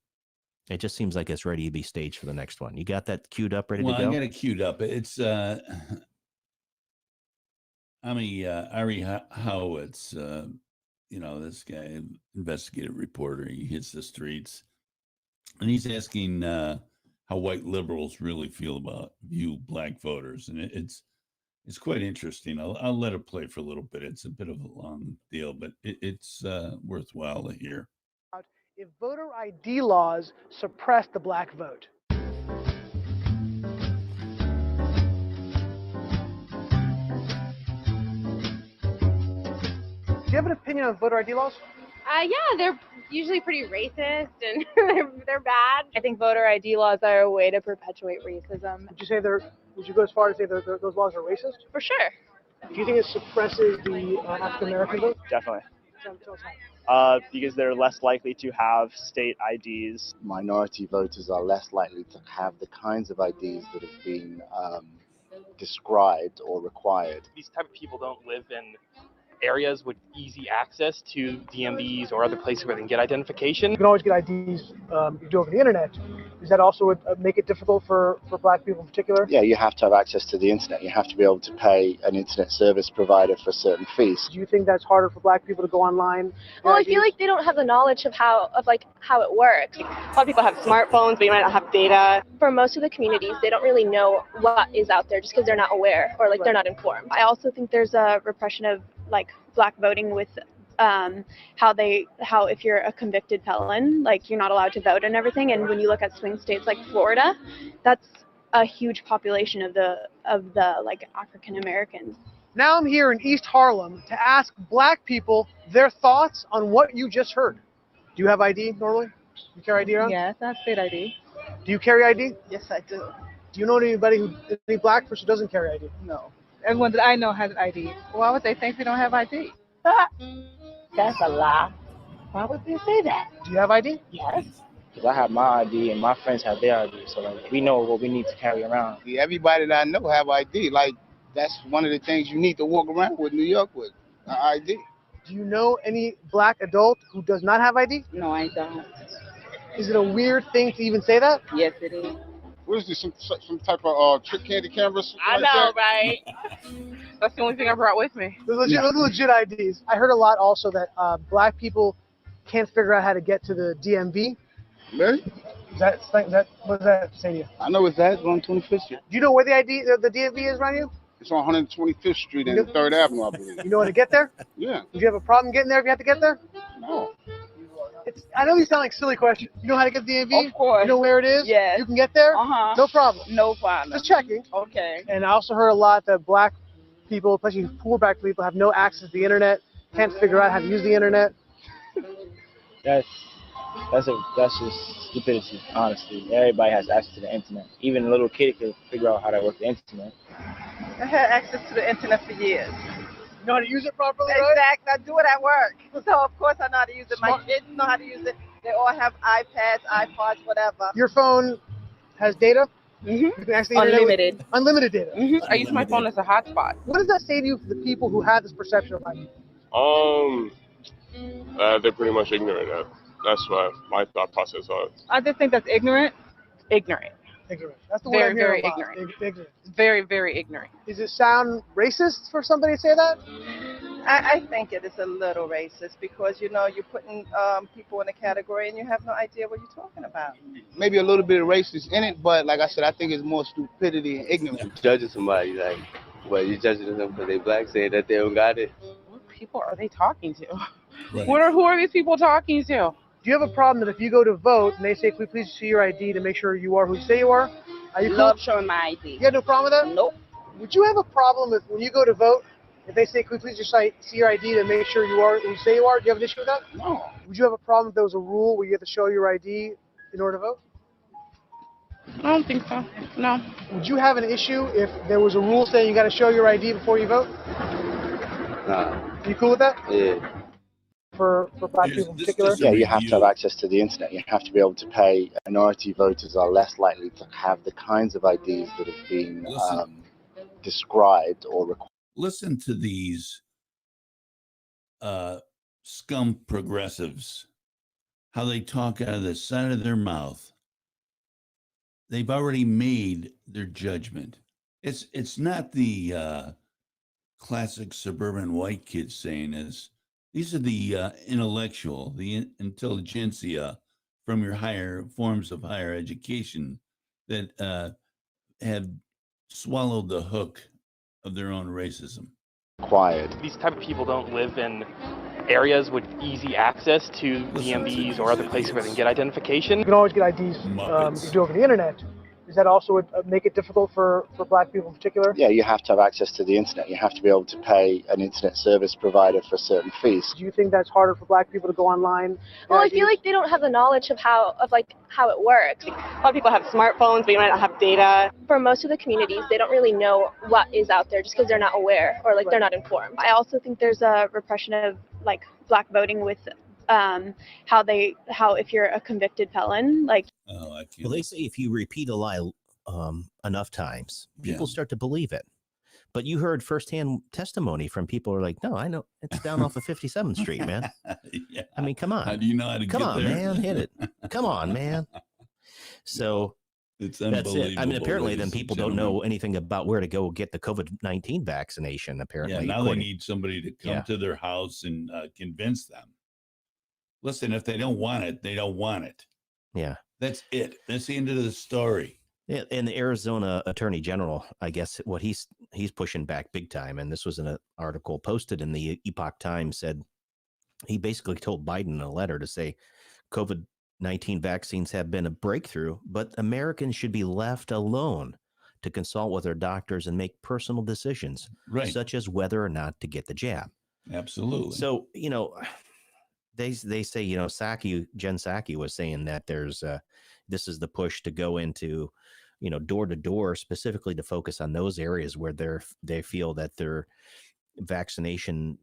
It just seems like it's ready to be staged for the next one. You got that queued up, ready to go? Well, I got it queued up. It's Ari Howitz, this guy, investigative reporter. He hits the streets, and he's asking how white liberals really view black voters, and it's quite interesting. I'll let it play for a little bit. It's a bit of a long deal, but it's worthwhile to hear. If voter ID laws suppress the black vote. Do you have an opinion on voter ID laws? Yeah, they're usually pretty racist and they're bad. I think voter ID laws are a way to perpetuate racism. Would you go as far as say those laws are racist? For sure. Do you think it suppresses the African American vote? Definitely. Tell us how. Because they're less likely to have state IDs. Minority voters are less likely to have the kinds of IDs that have been described or required. These type of people don't live in areas with easy access to DMVs or other places where they can get identification. You can always get IDs you do over the internet. Does that also make it difficult for black people in particular? Yeah, you have to have access to the internet. You have to be able to pay an internet service provider for certain fees. Do you think that's harder for black people to go online? Well, I feel like they don't have the knowledge of how it works. A lot of people have smartphones, but you might not have data. For most of the communities, they don't really know what is out there just because they're not aware or they're not informed. I also think there's a repression of black voting with how if you're a convicted felon, you're not allowed to vote and everything. And when you look at swing states like Florida, that's a huge population of the African Americans. Now I'm here in East Harlem to ask black people their thoughts on what you just heard. Do you have ID normally? You carry ID around? Yes, I have state ID. Do you carry ID? Yes, I do. Do you know any black person who doesn't carry ID? No. Everyone that I know has an ID. Why would they think we don't have ID? That's a lie. Why would they say that? Do you have ID? Yes. Because I have my ID and my friends have their ID, so we know what we need to carry around. Yeah, everybody that I know have ID. That's one of the things you need to walk around with New York with, ID. Do you know any black adult who does not have ID? No, I don't. Is it a weird thing to even say that? Yes, it is. What is this, some type of trick candy cameras? I know, right? That's the only thing I brought with me. Those legit IDs. I heard a lot also that black people can't figure out how to get to the DMV. Really? What does that say to you? I know it's on 25th Street. Do you know where the DMV is around you? It's on 125th Street and 3rd Avenue, I believe. You know how to get there? Yeah. Would you have a problem getting there if you had to get there? No. I know these sound like silly questions. You know how to get the DMV? Of course. You know where it is? Yes. You can get there? Uh-huh. No problem. No problem. Just checking. Okay. And I also heard a lot that black people, especially poor black people, have no access to the internet, can't figure out how to use the internet. That's just stupidity, honestly. Everybody has access to the internet. Even a little kid can figure out how to work the internet. I had access to the internet for years. You know how to use it properly, right? Exactly. I do it at work. So, of course, I know how to use it. My kids know how to use it. They all have iPads, iPods, whatever. Your phone has data? Mm-hmm. You can access the internet Unlimited. Unlimited data. Mm-hmm. I use my phone as a hotspot. What does that say to you for the people who have this perception of ID? They're pretty much ignorant. That's what my thought process was. I just think that's ignorant. Ignorant. Ignorant. That's the word I'm Very, hearing very a lot. ignorant. Ignorant. Very, very ignorant. Does it sound racist for somebody to say that? I think it is a little racist because, you know, you're putting people in a category and you have no idea what you're talking about. Maybe a little bit of racist in it, but like I said, I think it's more stupidity and ignorance. Judging somebody, like, well, you judging them because they black, saying that they don't got it. What people are they talking to? Right. Who are these people talking to? Do you have a problem that if you go to vote and they say, "Can we please see your ID to make sure you are who you say you are"? Are you Love cool? showing my ID. You got no problem with that? Nope. Would you have a problem if when you go to vote, if they say, "Can we please just see your ID to make sure you are who you say you are"? Do you have an issue with that? No. Would you have a problem if there was a rule where you have to show your ID in order to vote? I don't think so. No. Would you have an issue if there was a rule saying you got to show your ID before you vote? Nah. Are you cool with that? Yeah. For black people in particular? Yeah, you have to have access to the internet. You have to be able to pay. Minority voters are less likely to have the kinds of IDs that have been described or required. Listen to these scum progressives, how they talk out of the side of their mouth. They've already made their judgment. It's not the classic suburban white kids saying this. These are the intellectual, the intelligentsia from your higher forms of higher education that have swallowed the hook of their own racism. Required. These type of people don't live in areas with easy access to DMVs or other places where they can get identification. You can always get IDs you can do over the internet. Does that also make it difficult for black people in particular? Yeah, you have to have access to the internet. You have to be able to pay an internet service provider for certain fees. Do you think that's harder for black people to go online? Well, I feel like they don't have the knowledge of how it works. A lot of people have smartphones, but you might not have data. For most of the communities, they don't really know what is out there just because they're not aware or they're not informed. I also think there's a repression of black voting with how if you're a convicted felon, well, they say if you repeat a lie enough times, people start to believe it. But you heard firsthand testimony from people who are like, no, I know it's down off of 57th Street, man. Yeah. I mean, come on. How do you know how to come get on, there? man, hit it. Come on, man. So it's that's unbelievable. it. I mean, apparently then ladies and people don't know anything about where to go get the COVID-19 vaccination, apparently. Yeah, now they need somebody to come to their house and convince them. Listen, if they don't want it, they don't want it. Yeah. That's it. That's the end of the story. Yeah, and the Arizona Attorney General, I guess what he's pushing back big time, and this was an article posted in the Epoch Times, said he basically told Biden in a letter to say COVID-19 vaccines have been a breakthrough, but Americans should be left alone to consult with their doctors and make personal decisions, such as whether or not to get the jab. Absolutely. So, they say, Jen Psaki was saying that there's this is the push to go into, door to door, specifically to focus on those areas where they feel that their vaccination,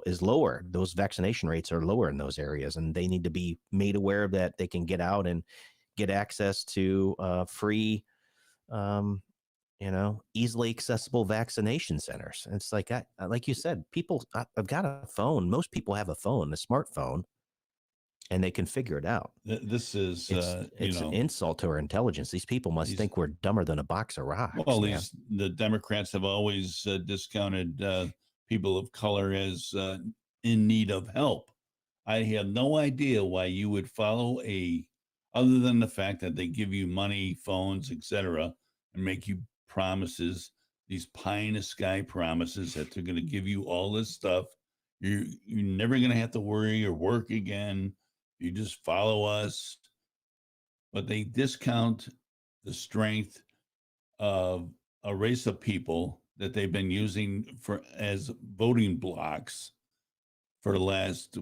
is lower. Those vaccination rates are lower in those areas, and they need to be made aware of that. They can get out and get access to free, easily accessible vaccination centers. And it's like you said, people, I've got a phone. Most people have a phone, a smartphone, and they can figure it out. This is, it's an insult to our intelligence. These people must think we're dumber than a box of rocks. Well, the Democrats have always discounted people of color as in need of help. I have no idea why you would follow other than the fact that they give you money, phones, etc., and make you promises, these pie in the sky promises that they're going to give you all this stuff. You're never going to have to worry or work again. You just follow us. But they discount the strength of a race of people that they've been using as voting blocks for the last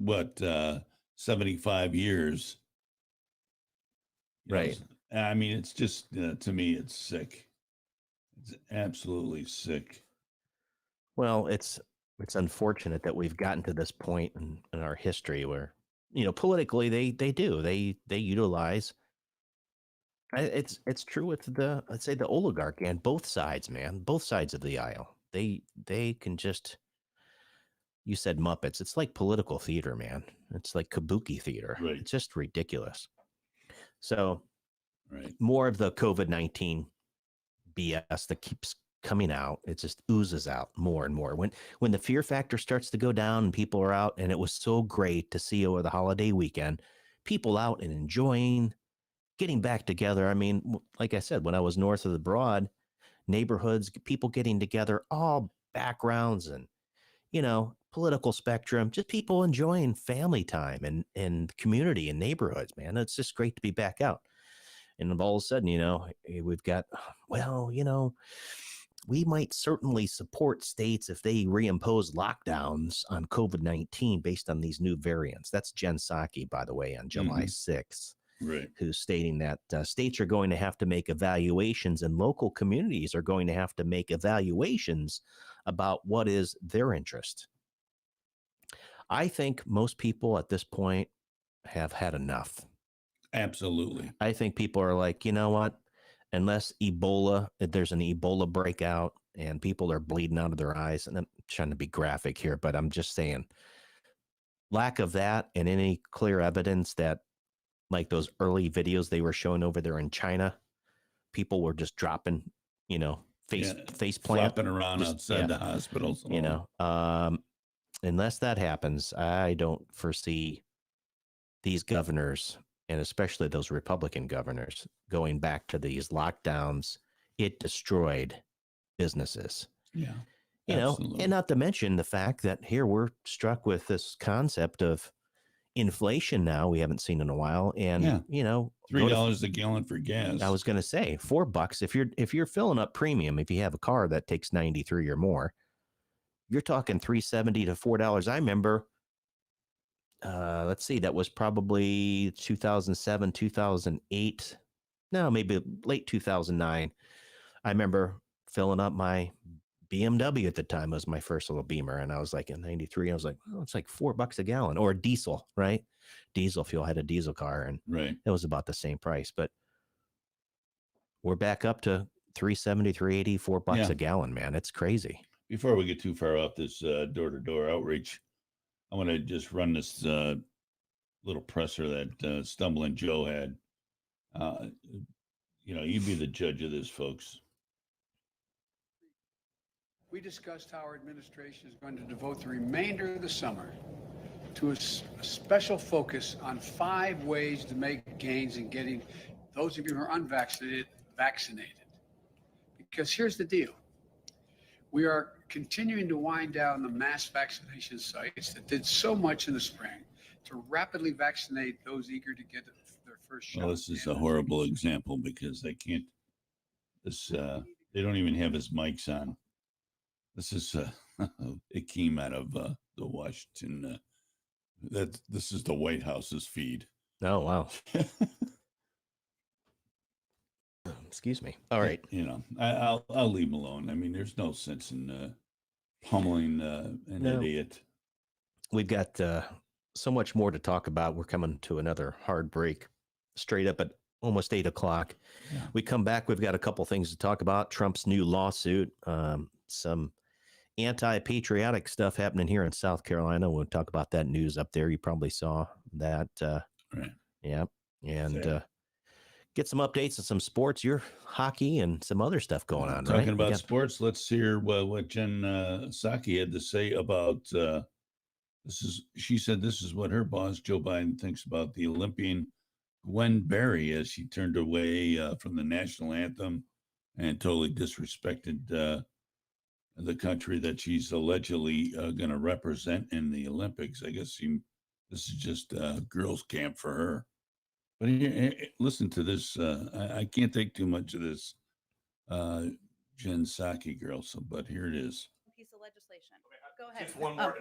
75 years. Right. I mean, it's just to me, it's sick. It's absolutely sick. Well, it's unfortunate that we've gotten to this point in our history where, politically they utilize. It's true with let's say the oligarchy and both sides, man, both sides of the aisle. They can just. You said Muppets. It's like political theater, man. It's like kabuki theater. Right. It's just ridiculous. So, right. More of the COVID-19 BS that keeps coming out. It just oozes out more and more. When the fear factor starts to go down and people are out, and it was so great to see over the holiday weekend, people out and enjoying, getting back together. I mean, like I said, when I was north of the Broad, neighborhoods, people getting together, all backgrounds and, political spectrum, just people enjoying family time and community and neighborhoods, man. It's just great to be back out. And all of a sudden, we've got, we might certainly support states if they reimpose lockdowns on COVID-19 based on these new variants. That's Jen Psaki, by the way, on July 6th, right, who's stating that states are going to have to make evaluations and local communities are going to have to make evaluations about what is their interest. I think most people at this point have had enough. Absolutely. I think people are like, you know what? Unless there's an Ebola breakout and people are bleeding out of their eyes, and I'm trying to be graphic here, but I'm just saying lack of that and any clear evidence that, like those early videos they were showing over there in China, people were just dropping, face plant, flopping around outside the hospitals. Unless that happens, I don't foresee these governors, and especially those Republican governors, going back to these lockdowns. It destroyed businesses. Yeah. And not to mention the fact that here we're struck with this concept of inflation now we haven't seen in a while. And, $3 a gallon for gas. I was going to say $4 if you're filling up premium, if you have a car that takes 93 or more, you're talking $3.70 to $4. I remember, let's see, that was probably 2007, 2008. No, maybe late 2009. I remember filling up my BMW at the time. It was my first little Beamer. And I was like in 93, I was like, oh, it's like $4 a gallon, or diesel, right? Diesel fuel. I had a diesel car and it was about the same price, but we're back up to $3.70, $3.80, $4 a gallon, man. It's crazy. Before we get too far off this door-to-door outreach, I want to just run this little presser that Stumbling Joe had. You be the judge of this, folks. We discussed how our administration is going to devote the remainder of the summer to a special focus on 5 ways to make gains in getting those of you who are unvaccinated vaccinated. Because here's the deal. We are continuing to wind down the mass vaccination sites that did so much in the spring to rapidly vaccinate those eager to get their first shot. Well, this is a horrible example because they can't. They don't even have his mics on. This is it came out of the Washington. This is the White House's feed. Oh wow. Excuse me. All right. I'll leave him alone. I mean, there's no sense in pummeling an idiot. We've got so much more to talk about. We're coming to another hard break straight up at almost 8:00. Yeah. We come back. We've got a couple things to talk about. Trump's new lawsuit, some anti-patriotic stuff happening here in South Carolina. We'll talk about that news up there. You probably saw that. Right. Yeah. And get some updates on some sports, your hockey and some other stuff going on. Talking right? about sports, let's hear what Jen Psaki had to say about this. She said this is what her boss, Joe Biden, thinks about the Olympian Gwen Berry as she turned away from the national anthem and totally disrespected the country that she's allegedly going to represent in the Olympics. I guess this is just girls' camp for her. But listen to this. I can't take too much of this Jen Psaki girl, but here it is. Piece of legislation. Go ahead. Just one more.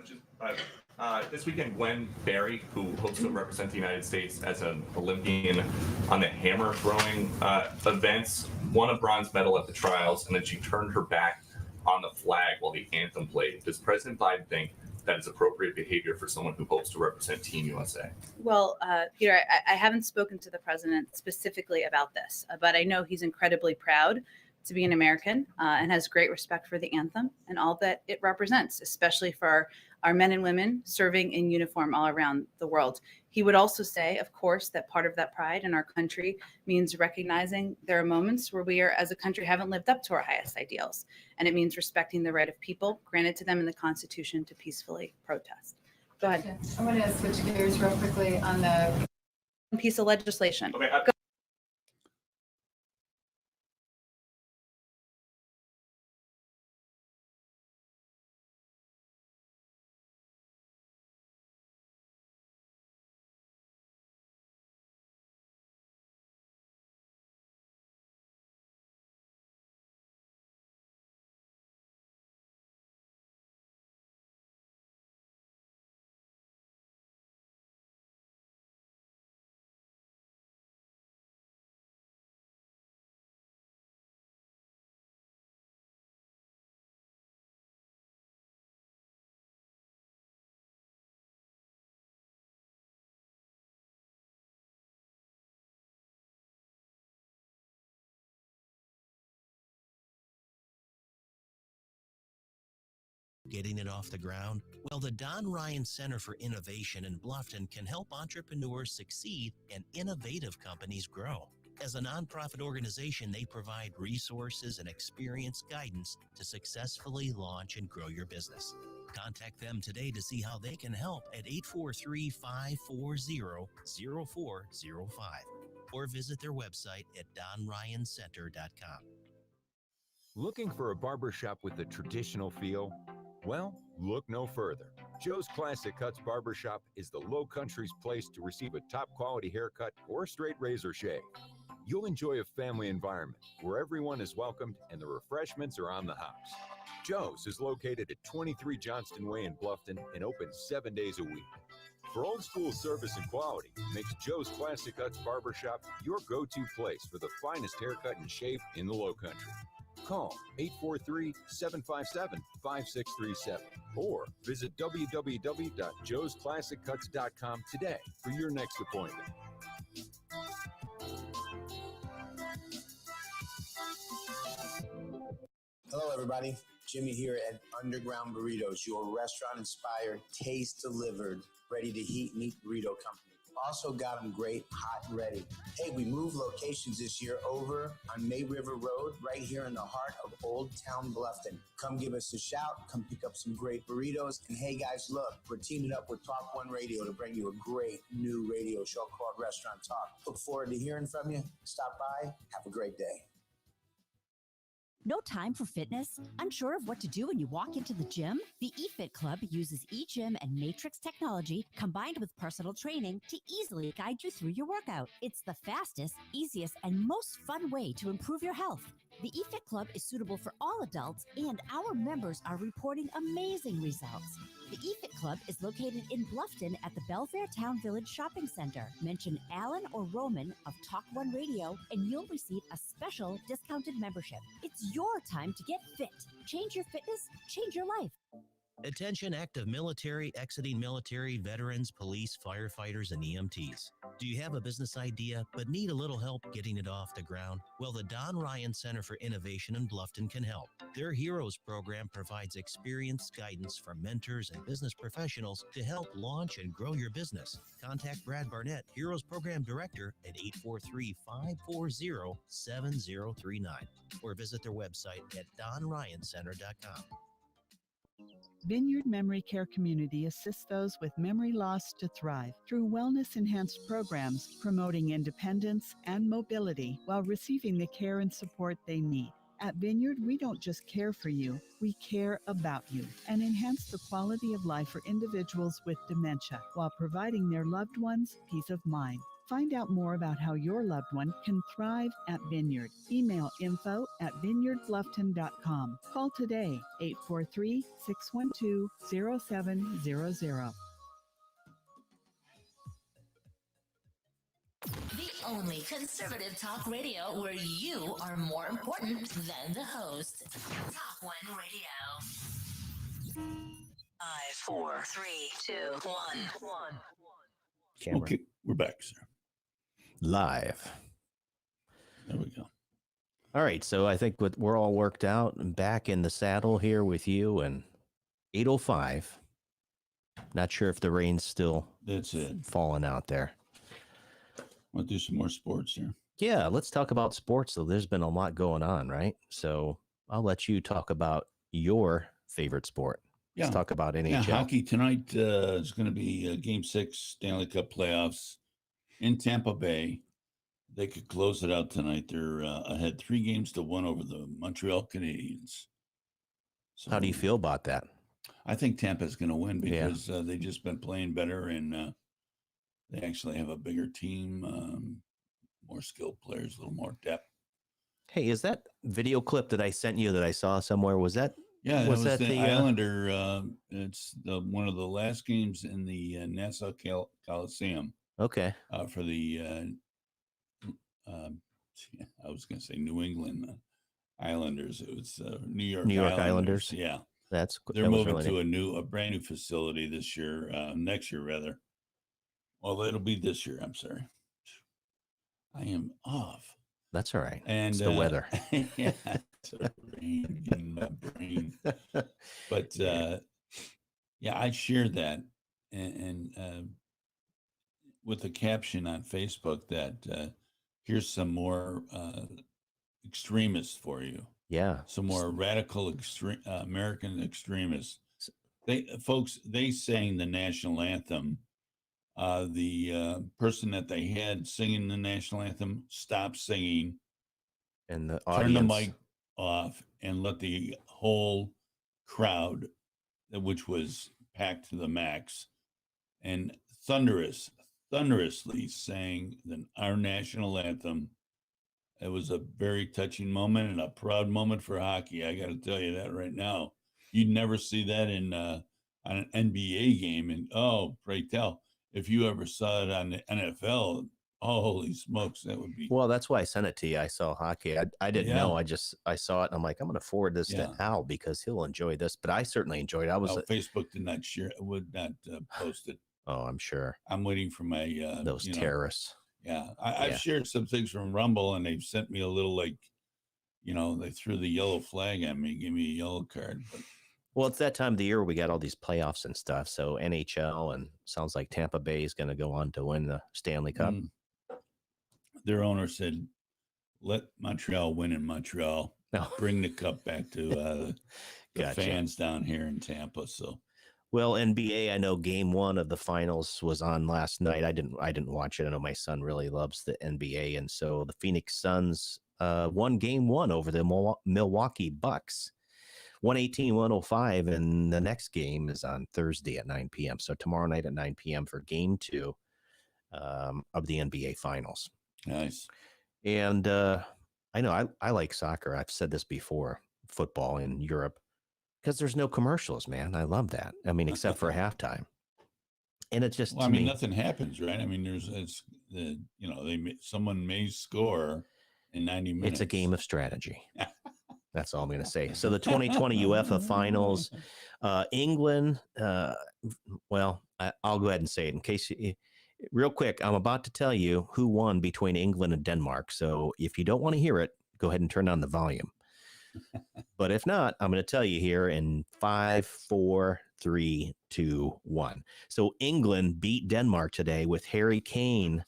This weekend, Gwen Berry, who hopes to represent the United States as an Olympian on the hammer throwing events, won a bronze medal at the trials, and then she turned her back on the flag while the anthem played. Does President Biden think that is appropriate behavior for someone who hopes to represent Team USA? Well, Peter, I haven't spoken to the president specifically about this, but I know he's incredibly proud to be an American and has great respect for the anthem and all that it represents, especially for our men and women serving in uniform all around the world. He would also say, of course, that part of that pride in our country means recognizing there are moments where we are, as a country, haven't lived up to our highest ideals. And it means respecting the right of people granted to them in the Constitution to peacefully protest. Go ahead. I'm going to switch gears real quickly on the piece of legislation. Okay. Getting it off the ground? Well, the Don Ryan Center for Innovation in Bluffton can help entrepreneurs succeed and innovative companies grow. As a nonprofit organization, they provide resources and experienced guidance to successfully launch and grow your business. Contact them today to see how they can help at 843-540-0405 or visit their website at donryancenter.com. Looking for a barbershop with a traditional feel? Well, look no further. Joe's Classic Cuts Barbershop is the Low Country's place to receive a top quality haircut or straight razor shave. You'll enjoy a family environment where everyone is welcomed and the refreshments are on the house. Joe's is located at 23 Johnston Way in Bluffton and open 7 days a week. For old school service and quality, makes Joe's Classic Cuts Barbershop your go-to place for the finest haircut and shave in the Low Country. Call 843-757-5637 or visit www.joesclassiccuts.com today for your next appointment. Hello, everybody. Jimmy here at Underground Burritos, your restaurant-inspired, taste-delivered, ready-to-heat meat burrito company. Also got them great, hot and ready. Hey, we moved locations this year over on May River Road, right here in the heart of Old Town Bluffton. Come give us a shout. Come pick up some great burritos. And hey, guys, look, we're teaming up with Talk One Radio to bring you a great new radio show called Restaurant Talk. Look forward to hearing from you. Stop by. Have a great day. No time for fitness? Unsure of what to do when you walk into the gym? The eFit Club uses eGym and Matrix technology combined with personal training to easily guide you through your workout. It's the fastest, easiest, and most fun way to improve your health. The eFit Club is suitable for all adults, and our members are reporting amazing results. The eFit Club is located in Bluffton at the Belfair Town Village Shopping Center. Mention Alan or Roman of Talk One Radio, and you'll receive a special discounted membership. It's your time to get fit. Change your fitness, change your life. Attention active military, exiting military, veterans, police, firefighters, and EMTs. Do you have a business idea but need a little help getting it off the ground? Well, the Don Ryan Center for Innovation in Bluffton can help. Their Heroes program provides experienced guidance from mentors and business professionals to help launch and grow your business. Contact Brad Barnett, Heroes Program Director, at 843-540-7039 or visit their website at donryancenter.com. Vineyard Memory Care Community assists those with memory loss to thrive through wellness-enhanced programs promoting independence and mobility while receiving the care and support they need. At Vineyard, we don't just care for you, we care about you and enhance the quality of life for individuals with dementia while providing their loved ones peace of mind. Find out more about how your loved one can thrive at Vineyard. Email info@vineyardbluffton.com. Call today, 843-612-0700. The only conservative talk radio where you are more important than the host. Top One Radio. 5, 4, 3, 2, 1. Camera. Okay, we're back, sir. Live. There we go. All right, so I think we're all worked out and back in the saddle here with you, and 8:05. Not sure if the rain's still falling out there. Want to do some more sports here? Yeah, let's talk about sports, though. There's been a lot going on, right? So I'll let you talk about your favorite sport. Let's talk about NHL. Yeah, hockey tonight is going to be Game 6 Stanley Cup playoffs in Tampa Bay. They could close it out tonight. They're ahead 3-1 over the Montreal Canadiens. So, how do you feel about that? I think Tampa's going to win because they've just been playing better, and they actually have a bigger team, more skilled players, a little more depth. Hey, is that video clip that I sent you that I saw somewhere? Was that? Yeah, that was the Islander. It's one of the last games in the Nassau Coliseum. Okay. For the, I was going to say New England Islanders. It was New York Islanders. Yeah, that they're was moving really to a brand new facility this year, next year rather. Well, it'll be this year. I'm sorry. I am off. That's all right. And it's the weather. Yeah, it's a rain in my brain. But yeah, I shared that and with a caption on Facebook that here's some more extremists for you. Yeah, some more radical American extremists. They sang the national anthem. The person that they had singing the national anthem stopped singing, and the turned audience the mic off, and let the whole crowd, which was packed to the max, and thunderously sang our national anthem. It was a very touching moment and a proud moment for hockey. I got to tell you that right now. You'd never see that on an NBA game, and pray tell. If you ever saw it on the NFL, holy smokes, that would be. Well, that's why I sent it to you. I saw hockey. I didn't know. I saw it, and I'm like, I'm going to forward this to Al because he'll enjoy this. But I certainly enjoyed it. Facebook did not share. Would not post it. Oh, I'm sure. I'm waiting for my those terrorists. Yeah, I've shared some things from Rumble, and they've sent me a little they threw the yellow flag at me, gave me a yellow card. But well, it's that time of the year where we got all these playoffs and stuff. So NHL, and sounds like Tampa Bay is going to go on to win the Stanley Cup. Their owner said, "Let Montreal win in Montreal. Bring the cup back to the Gotcha. fans down here in Tampa." So, well, NBA, I know Game 1 of the finals was on last night. I didn't watch it. I know my son really loves the NBA, and so the Phoenix Suns won Game 1 over the Milwaukee Bucks. 118-105, and the next game is on Thursday at 9 p.m. So tomorrow night at 9 p.m. for Game 2 of the NBA Finals. Nice. And I know I like soccer. I've said this before, football in Europe, because there's no commercials, man. I love that. I mean, except for halftime. And it's just, well, I mean, nothing happens, right? I mean, someone may score in 90 minutes. It's a game of strategy. That's all I'm going to say. So the 2020 UEFA Finals, England, well, I'll go ahead and say it in case real quick, I'm about to tell you who won between England and Denmark. So if you don't want to hear it, go ahead and turn on the volume. But if not, I'm going to tell you here in 5, 4, 3, 2, 1. So England beat Denmark today with Harry Kane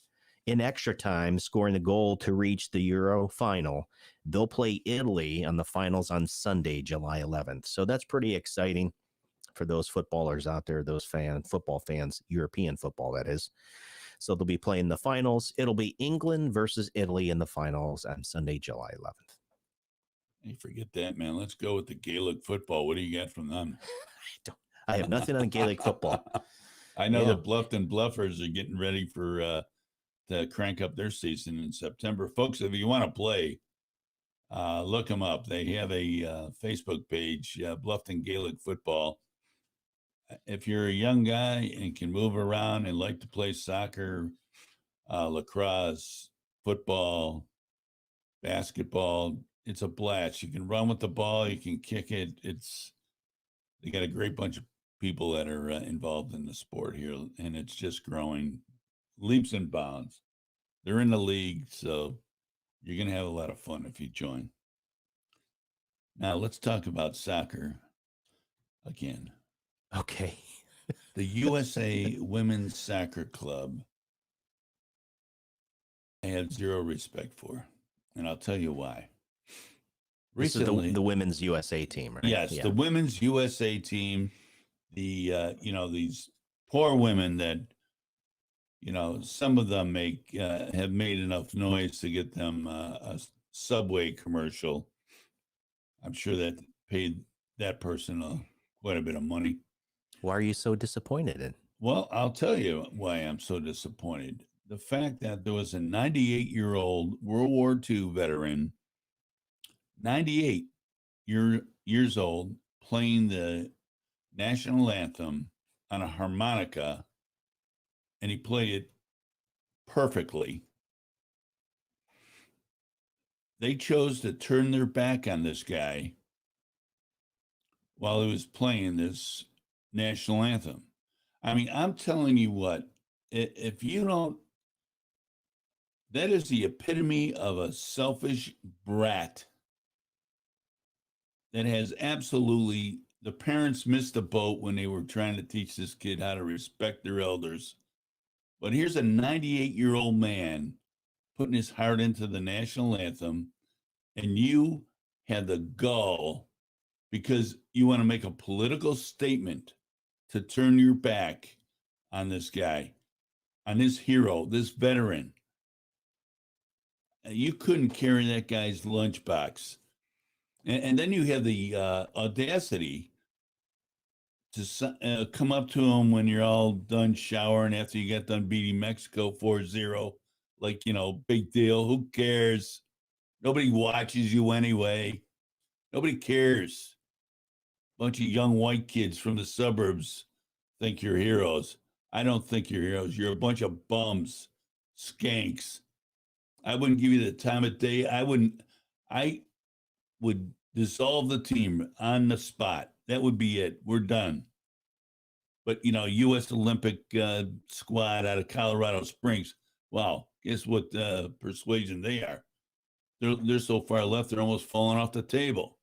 in extra time, scoring the goal to reach the Euro final. They'll play Italy on the finals on Sunday, July 11th. So that's pretty exciting for those footballers out there, those football fans, European football, that is. So they'll be playing the finals. It'll be England versus Italy in the finals on Sunday, July 11th. Hey, forget that, man. Let's go with the Gaelic football. What do you got from them? I have nothing on Gaelic football. I know Yeah. the Bluffton Bluffers are getting ready for to crank up their season in September. Folks, if you want to play, look them up. They have a Facebook page, Bluffton Gaelic Football. If you're a young guy and can move around and like to play soccer, lacrosse, football, basketball, it's a blast. You can run with the ball, you can kick it. They got a great bunch of people that are involved in the sport here, and it's just growing leaps and bounds. They're in the league, so you're going to have a lot of fun if you join. Now, let's talk about soccer again. Okay. The USA Women's Soccer Club, I have zero respect for, and I'll tell you why. This is the women's USA team, right? Yes, Yeah. the women's USA team. The these poor women that some of them have made enough noise to get them a Subway commercial. I'm sure that paid that person quite a bit of money. Why are you so disappointed in? Well, I'll tell you why I'm so disappointed. The fact that there was a 98-year-old World War II veteran, 98 years old, playing the national anthem on a harmonica, and he played it perfectly. They chose to turn their back on this guy while he was playing this national anthem. I mean, I'm telling you what, if you don't, that is the epitome of a selfish brat that has absolutely, the parents missed the boat when they were trying to teach this kid how to respect their elders. But here's a 98-year-old man putting his heart into the national anthem, and you had the gall because you want to make a political statement to turn your back on this guy, on this hero, this veteran. You couldn't carry that guy's lunchbox. And then you have the audacity to come up to him when you're all done showering after you got done beating Mexico 4-0. Like, big deal. Who cares? Nobody watches you anyway. Nobody cares. Bunch of young white kids from the suburbs think you're heroes. I don't think you're heroes. You're a bunch of bums, skanks. I wouldn't give you the time of day. I would dissolve the team on the spot. That would be it. We're done. But, U.S. Olympic squad out of Colorado Springs. Wow. Guess what persuasion they are. They're so far left, they're almost falling off the table.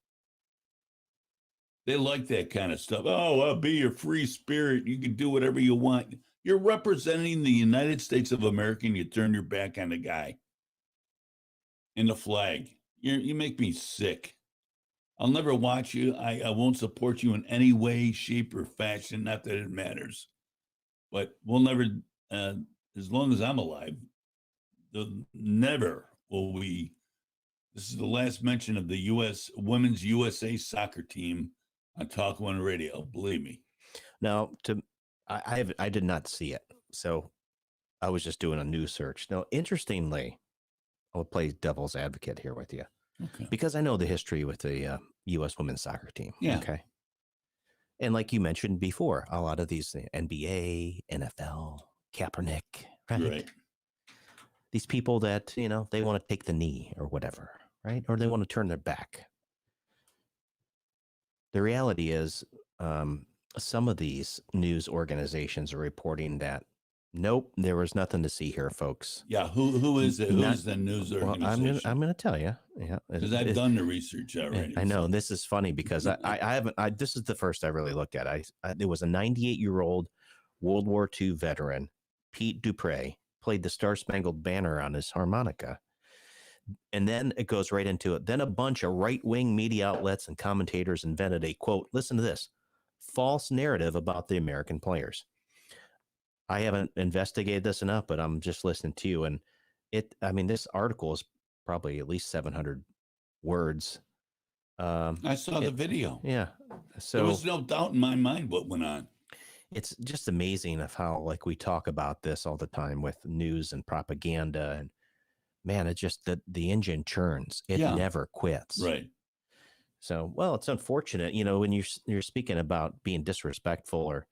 They like that kind of stuff. Oh, I'll be your free spirit. You can do whatever you want. You're representing the United States of America, and you turn your back on the guy and the flag. You make me sick. I'll never watch you. I won't support you in any way, shape, or fashion. Not that it matters. But we'll never, as long as I'm alive, never will we. This is the last mention of the U.S. Women's USA Soccer team on Talk One Radio. Believe me. Now, I did not see it, so I was just doing a news search. Now, interestingly, I'll play devil's advocate here with you, because I know the history with the U.S. Women's Soccer team. Yeah. Okay. And like you mentioned before, a lot of these NBA, NFL, Kaepernick, right? These people that they want to take the knee or whatever, right? Or they want to turn their back. The reality is, some of these news organizations are reporting that, nope, there was nothing to see here, folks. Yeah, who is it? Who's the news organization? Well, I'm going to tell you. Yeah, because I've done the research already. I know this is funny because I haven't. This is the first I really looked at. There was a 98-year-old World War II veteran, Pete Dupre, played the Star Spangled Banner on his harmonica. And then it goes right into it. Then a bunch of right-wing media outlets and commentators invented a, quote, listen to this, false narrative about the American players. I haven't investigated this enough, but I'm just listening to you. And this article is probably at least 700 words. I saw the video. Yeah. So there was no doubt in my mind what went on. It's just amazing of how, like, we talk about this all the time with news and propaganda, and man, it's just that the engine churns. It never quits. Right. So, well, it's unfortunate, when you're speaking about being disrespectful or,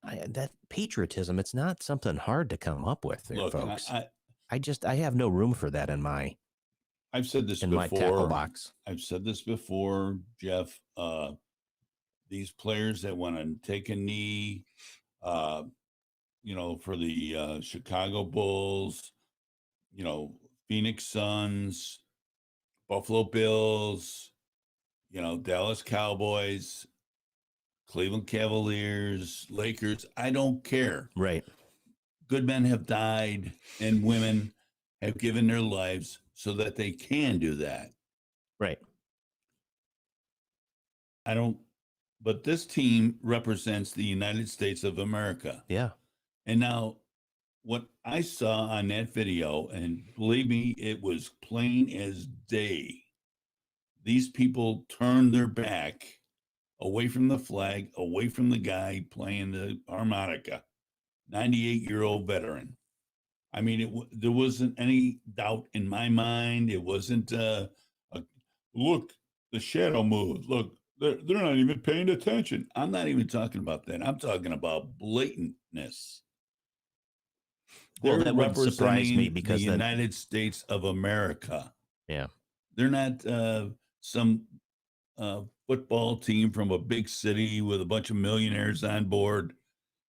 that patriotism. It's not something hard to come up with, there, Look, folks. I have no room for that in my. I've said this in before. my tackle box. I've said this before, Jeff. These players that want to take a knee, for the Chicago Bulls, Phoenix Suns, Buffalo Bills, Dallas Cowboys, Cleveland Cavaliers, Lakers. I don't care. Right. Good men have died and women have given their lives so that they can do that. Right. But this team represents the United States of America. Yeah. And now what I saw on that video, and believe me, it was plain as day. These people turned their back away from the flag, away from the guy playing the harmonica, 98-year-old veteran. I mean, there wasn't any doubt in my mind. It wasn't, look, the shadow moved. Look, they're not even paying attention. I'm not even talking about that. I'm talking about blatantness. Well, They're that wouldn't surprise me because the United States of America. Yeah. They're not some football team from a big city with a bunch of millionaires on board,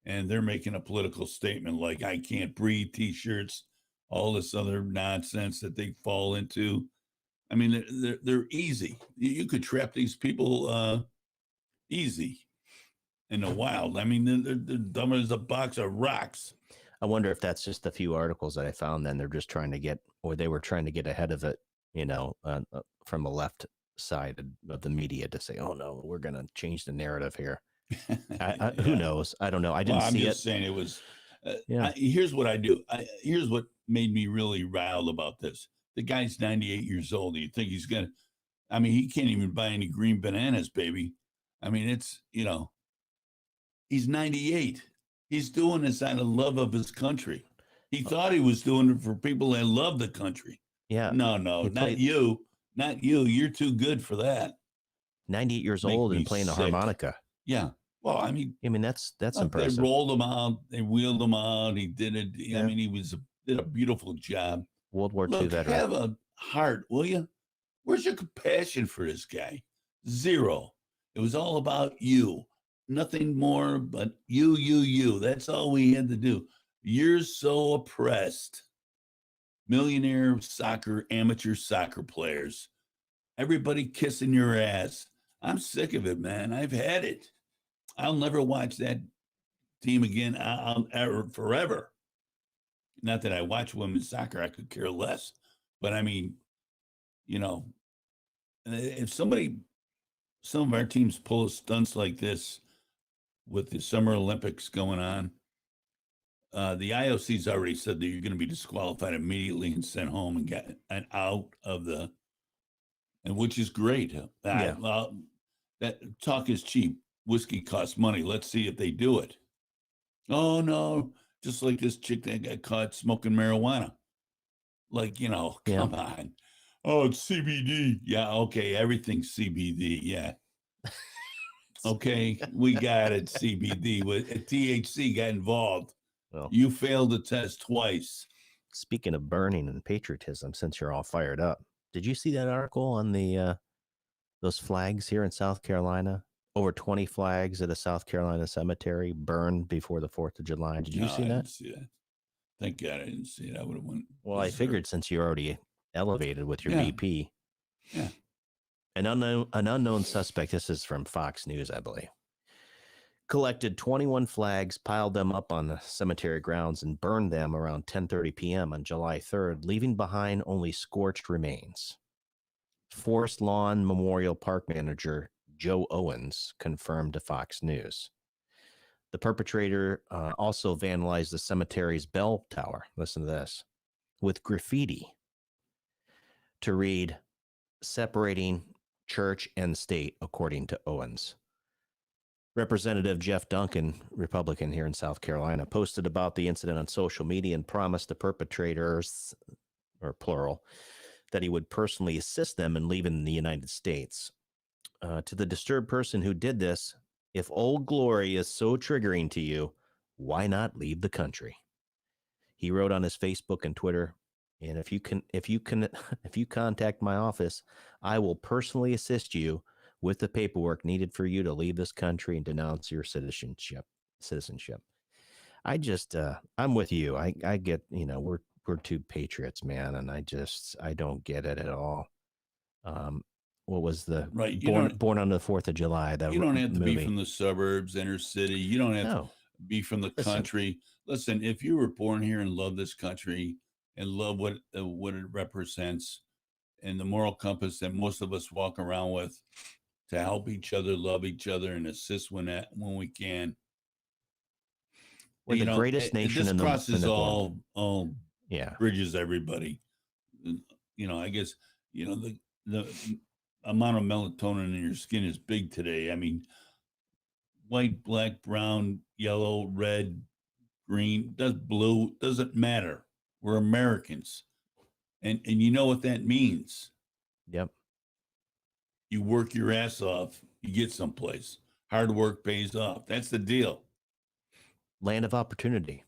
and they're making a political statement like "I can't breathe" T-shirts, all this other nonsense that they fall into. I mean, they're easy. You could trap these people easy in the wild. I mean, they're dumb as a box of rocks. I wonder if that's just a few articles that I found. Then they're just trying to get, or they were trying to get ahead of it, from the left side of the media to say, "Oh no, we're going to change the narrative here." Who knows? I don't know. I didn't see it. I'm just saying it was. Here's what I do. Here's what made me really riled about this. The guy's 98 years old. You think he's going to, I mean, he can't even buy any green bananas, baby. I mean, it's, he's 98. He's doing this out of love of his country. He thought he was doing it for people that love the country. Yeah. No, not you. Not you. You're too good for that. 98 years old and playing a harmonica. Yeah. Well, I mean, that's impressive. They rolled him out. They wheeled him out. He did it. Yeah. I mean, did a beautiful job. World War II veteran. Have a heart, will you? Where's your compassion for this guy? Zero. It was all about you. Nothing more but you. That's all we had to do. You're so oppressed. Millionaire amateur soccer players. Everybody kissing your ass. I'm sick of it, man. I've had it. I'll never watch that team again. I'll ever, forever. Not that I watch women's soccer, I could care less. But I mean, if some of our teams pull stunts like this with the Summer Olympics going on, the IOC's already said that you're going to be disqualified immediately and sent home and get out of and which is great. That talk is cheap. Whiskey costs money. Let's see if they do it. Oh no. Just like this chick that got caught smoking marijuana. Like, come on. Oh, it's CBD. Yeah, okay. Everything's CBD. Yeah. Okay, we got it. CBD. THC got involved. Well, you failed the test twice. Speaking of burning and patriotism, since you're all fired up, did you see that article on the those flags here in South Carolina? Over 20 flags at a South Carolina cemetery burned before the 4th of July. Did you see that? I didn't see that. Thank God I didn't see it. I would have went. Well, I figured since you're already elevated with your BP. Yeah. An unknown suspect, this is from Fox News, I believe, collected 21 flags, piled them up on the cemetery grounds, and burned them around 10:30 p.m. on July 3rd, leaving behind only scorched remains. Forest Lawn Memorial Park manager Joe Owens confirmed to Fox News. The perpetrator also vandalized the cemetery's bell tower, listen to this, with graffiti to read, "Separating church, and state, according to Owens. Representative Jeff Duncan, Republican here in South Carolina, posted about the incident on social media and promised the perpetrators, or plural, that he would personally assist them in leaving the United States. To the disturbed person who did this, if Old Glory is so triggering to you, why not leave the country? He wrote on his Facebook and Twitter, and if you contact my office, I will personally assist you with the paperwork needed for you to leave this country and denounce your citizenship. I just, I'm with you. I get, we're two patriots, man. And I don't get it at all. What was the right? Born on the 4th of July? You don't have to be from the suburbs, inner city. You don't have to be from the country. Listen, if you were born here and love this country and love what it represents and the moral compass that most of us walk around with, to help each other, love each other, and assist when we can. We're the greatest nation in the world. This crosses all bridges everybody. I guess, the amount of melatonin in your skin is big today. I mean, white, black, brown, yellow, red, green, blue, doesn't matter. We're Americans. And you know what that means. Yep. You work your ass off, you get someplace. Hard work pays off. That's the deal. Land of opportunity.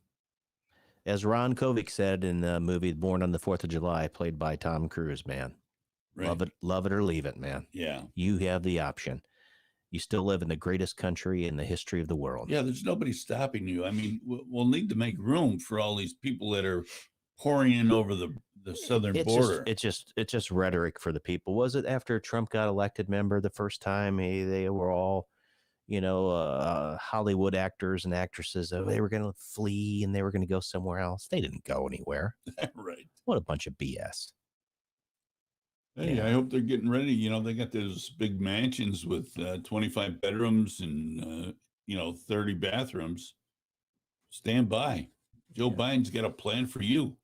As Ron Kovic said in the movie Born on the 4th of July, played by Tom Cruise, man. Right. Love it or leave it, man. Yeah. You have the option. You still live in the greatest country in the history of the world. Yeah, there's nobody stopping you. I mean, we'll need to make room for all these people that are pouring in over the southern border. It's just rhetoric for the people. Was it after Trump got elected? Remember the first time they were all, Hollywood actors and actresses. They were going to flee and they were going to go somewhere else. They didn't go anywhere. Right. What a bunch of BS. Hey, I hope they're getting ready. They got those big mansions with 25 bedrooms and 30 bathrooms. Stand by. Joe Biden's got a plan for you.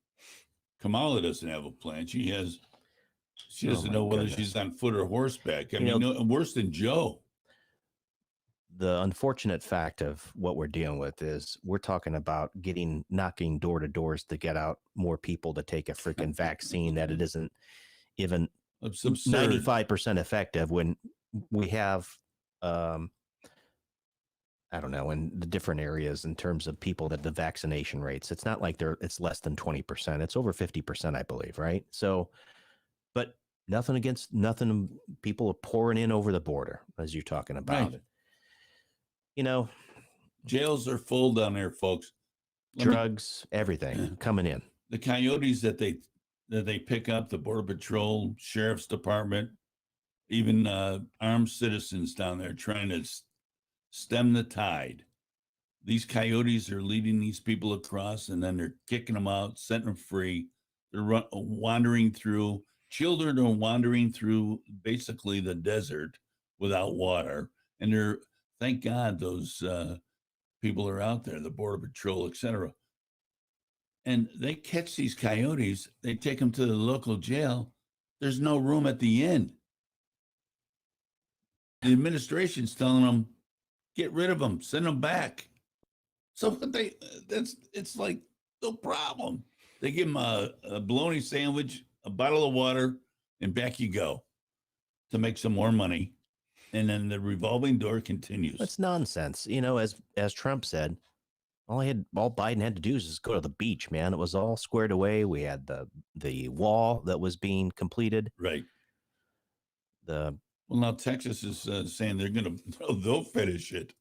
Kamala doesn't have a plan. She doesn't know whether she's on foot or horseback. I mean, worse than Joe. The unfortunate fact of what we're dealing with is we're talking about knocking door to doors to get out more people to take a freaking vaccine that it isn't even 95% effective when we have, I don't know, in the different areas in terms of people that the vaccination rates, it's not like it's less than 20%. It's over 50%, I believe. Right. So, but nothing. People are pouring in over the border as you're talking about. Right. Jails are full down there, folks. Drugs, everything coming in. The coyotes that they pick up, the Border Patrol, Sheriff's Department, even armed citizens down there trying to stem the tide. These coyotes are leading these people across and then they're kicking them out, setting them free. They're wandering through. Children are wandering through basically the desert without water. And thank God those people are out there, the Border Patrol, etc. And they catch these coyotes. They take them to the local jail. There's no room at the inn. The administration's telling them, get rid of them, send them back. So it's like no problem. They give them a bologna sandwich, a bottle of water, and back you go to make some more money. And then the revolving door continues. That's nonsense. As Trump said, all Biden had to do is just go to the beach, man. It was all squared away. We had the wall that was being completed. Right. Well, now Texas is saying they'll finish it.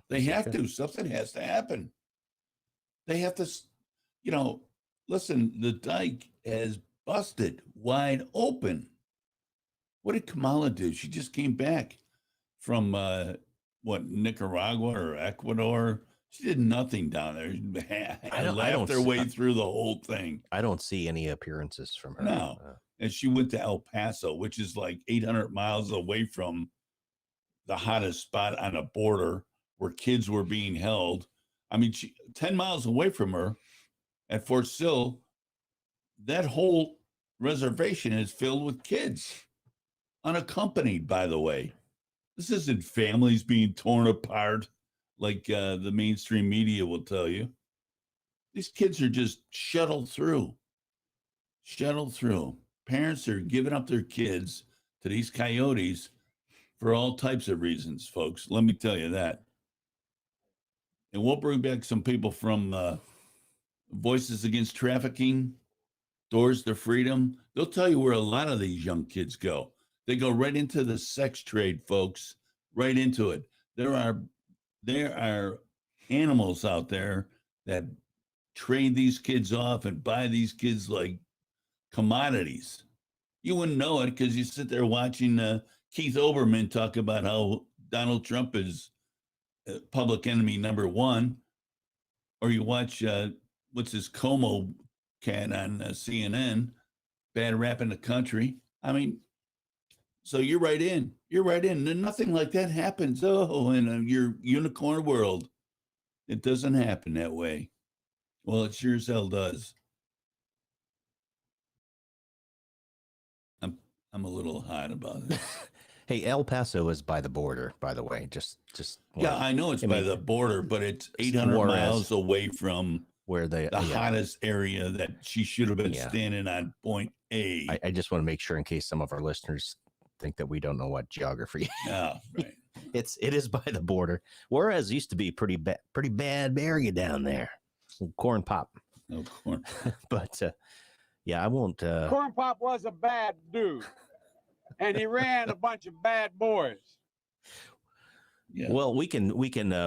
They have to. Something has to happen. They have to, listen, the dike has busted wide open. What did Kamala do? She just came back from, Nicaragua or Ecuador? She did nothing down there. I laughed their way through the whole thing. I don't see any appearances from her. No. And she went to El Paso, which is like 800 miles away from the hottest spot on a border where kids were being held. I mean, 10 miles away from her at Fort Sill, that whole reservation is filled with kids. unaccompanied, by the way. This isn't families being torn apart like the mainstream media will tell you. These kids are just shuttled through. Parents are giving up their kids to these coyotes for all types of reasons, folks. Let me tell you that. And we'll bring back some people from Voices Against Trafficking, Doors to Freedom. They'll tell you where a lot of these young kids go. They go right into the sex trade, folks, right into it. There are animals out there that trade these kids off and buy these kids like commodities. You wouldn't know it because you sit there watching Keith Olbermann talk about how Donald Trump is public enemy number one, or you watch what's his Como cat on CNN, bad rap in the country. I mean, so you're right in. Nothing like that happens. Oh, in your unicorn world, it doesn't happen that way. Well, it sure as hell does. I'm a little hot about it. Hey, El Paso is by the border, by the way. Just yeah, I know it's by the border, but it's 800 miles away from where the hottest area that she should have been standing on, point A. I just want to make sure in case some of our listeners think that we don't know what geography. Oh, right. It is by the border. Juarez used to be pretty bad area down there. Corn Pop. No corn. But yeah, I won't. Corn Pop was a bad dude, and he ran a bunch of bad boys. Yeah. Well, we can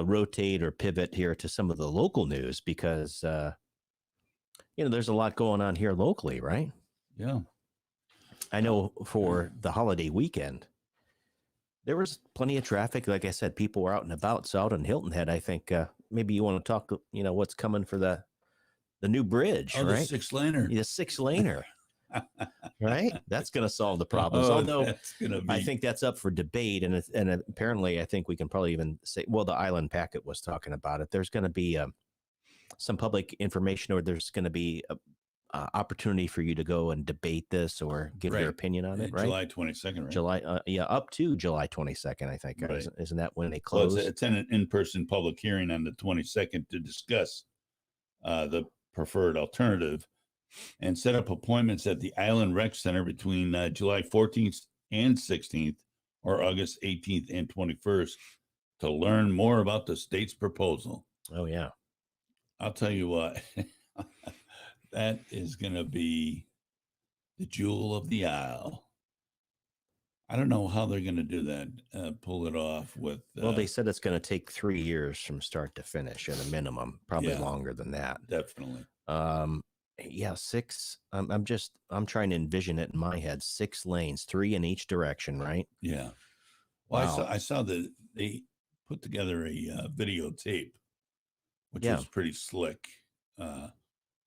rotate or pivot here to some of the local news because there's a lot going on here locally, right? Yeah. I know for the holiday weekend, there was plenty of traffic. Like I said, people were out and about. So out in Hilton Head, I think maybe you want to talk, what's coming for the new bridge, right? The 6-laner. The 6-laner. Right? That's going to solve the problems. Although I think that's up for debate. And apparently I think we can probably even say, well, the Island Packet was talking about it. There's going to be some public information, or there's going to be opportunity for you to go and debate this or give your opinion on it, right? July 22nd, right? July, up to July 22nd, I think. Right. Isn't that when they close? Well, it's an in-person public hearing on the 22nd to discuss the preferred alternative and set up appointments at the Island Rec Center between July 14th and 16th or August 18th and 21st to learn more about the state's proposal. Oh, yeah. I'll tell you what. That is going to be the jewel of the aisle. I don't know how they're going to do that, pull it off with... well, they said it's going to take 3 years from start to finish at a minimum, probably longer than that. Definitely. Yeah, 6. I'm trying to envision it in my head. 6 lanes, 3 in each direction, right? Yeah. Well, wow. I saw that they put together a videotape, which was pretty slick.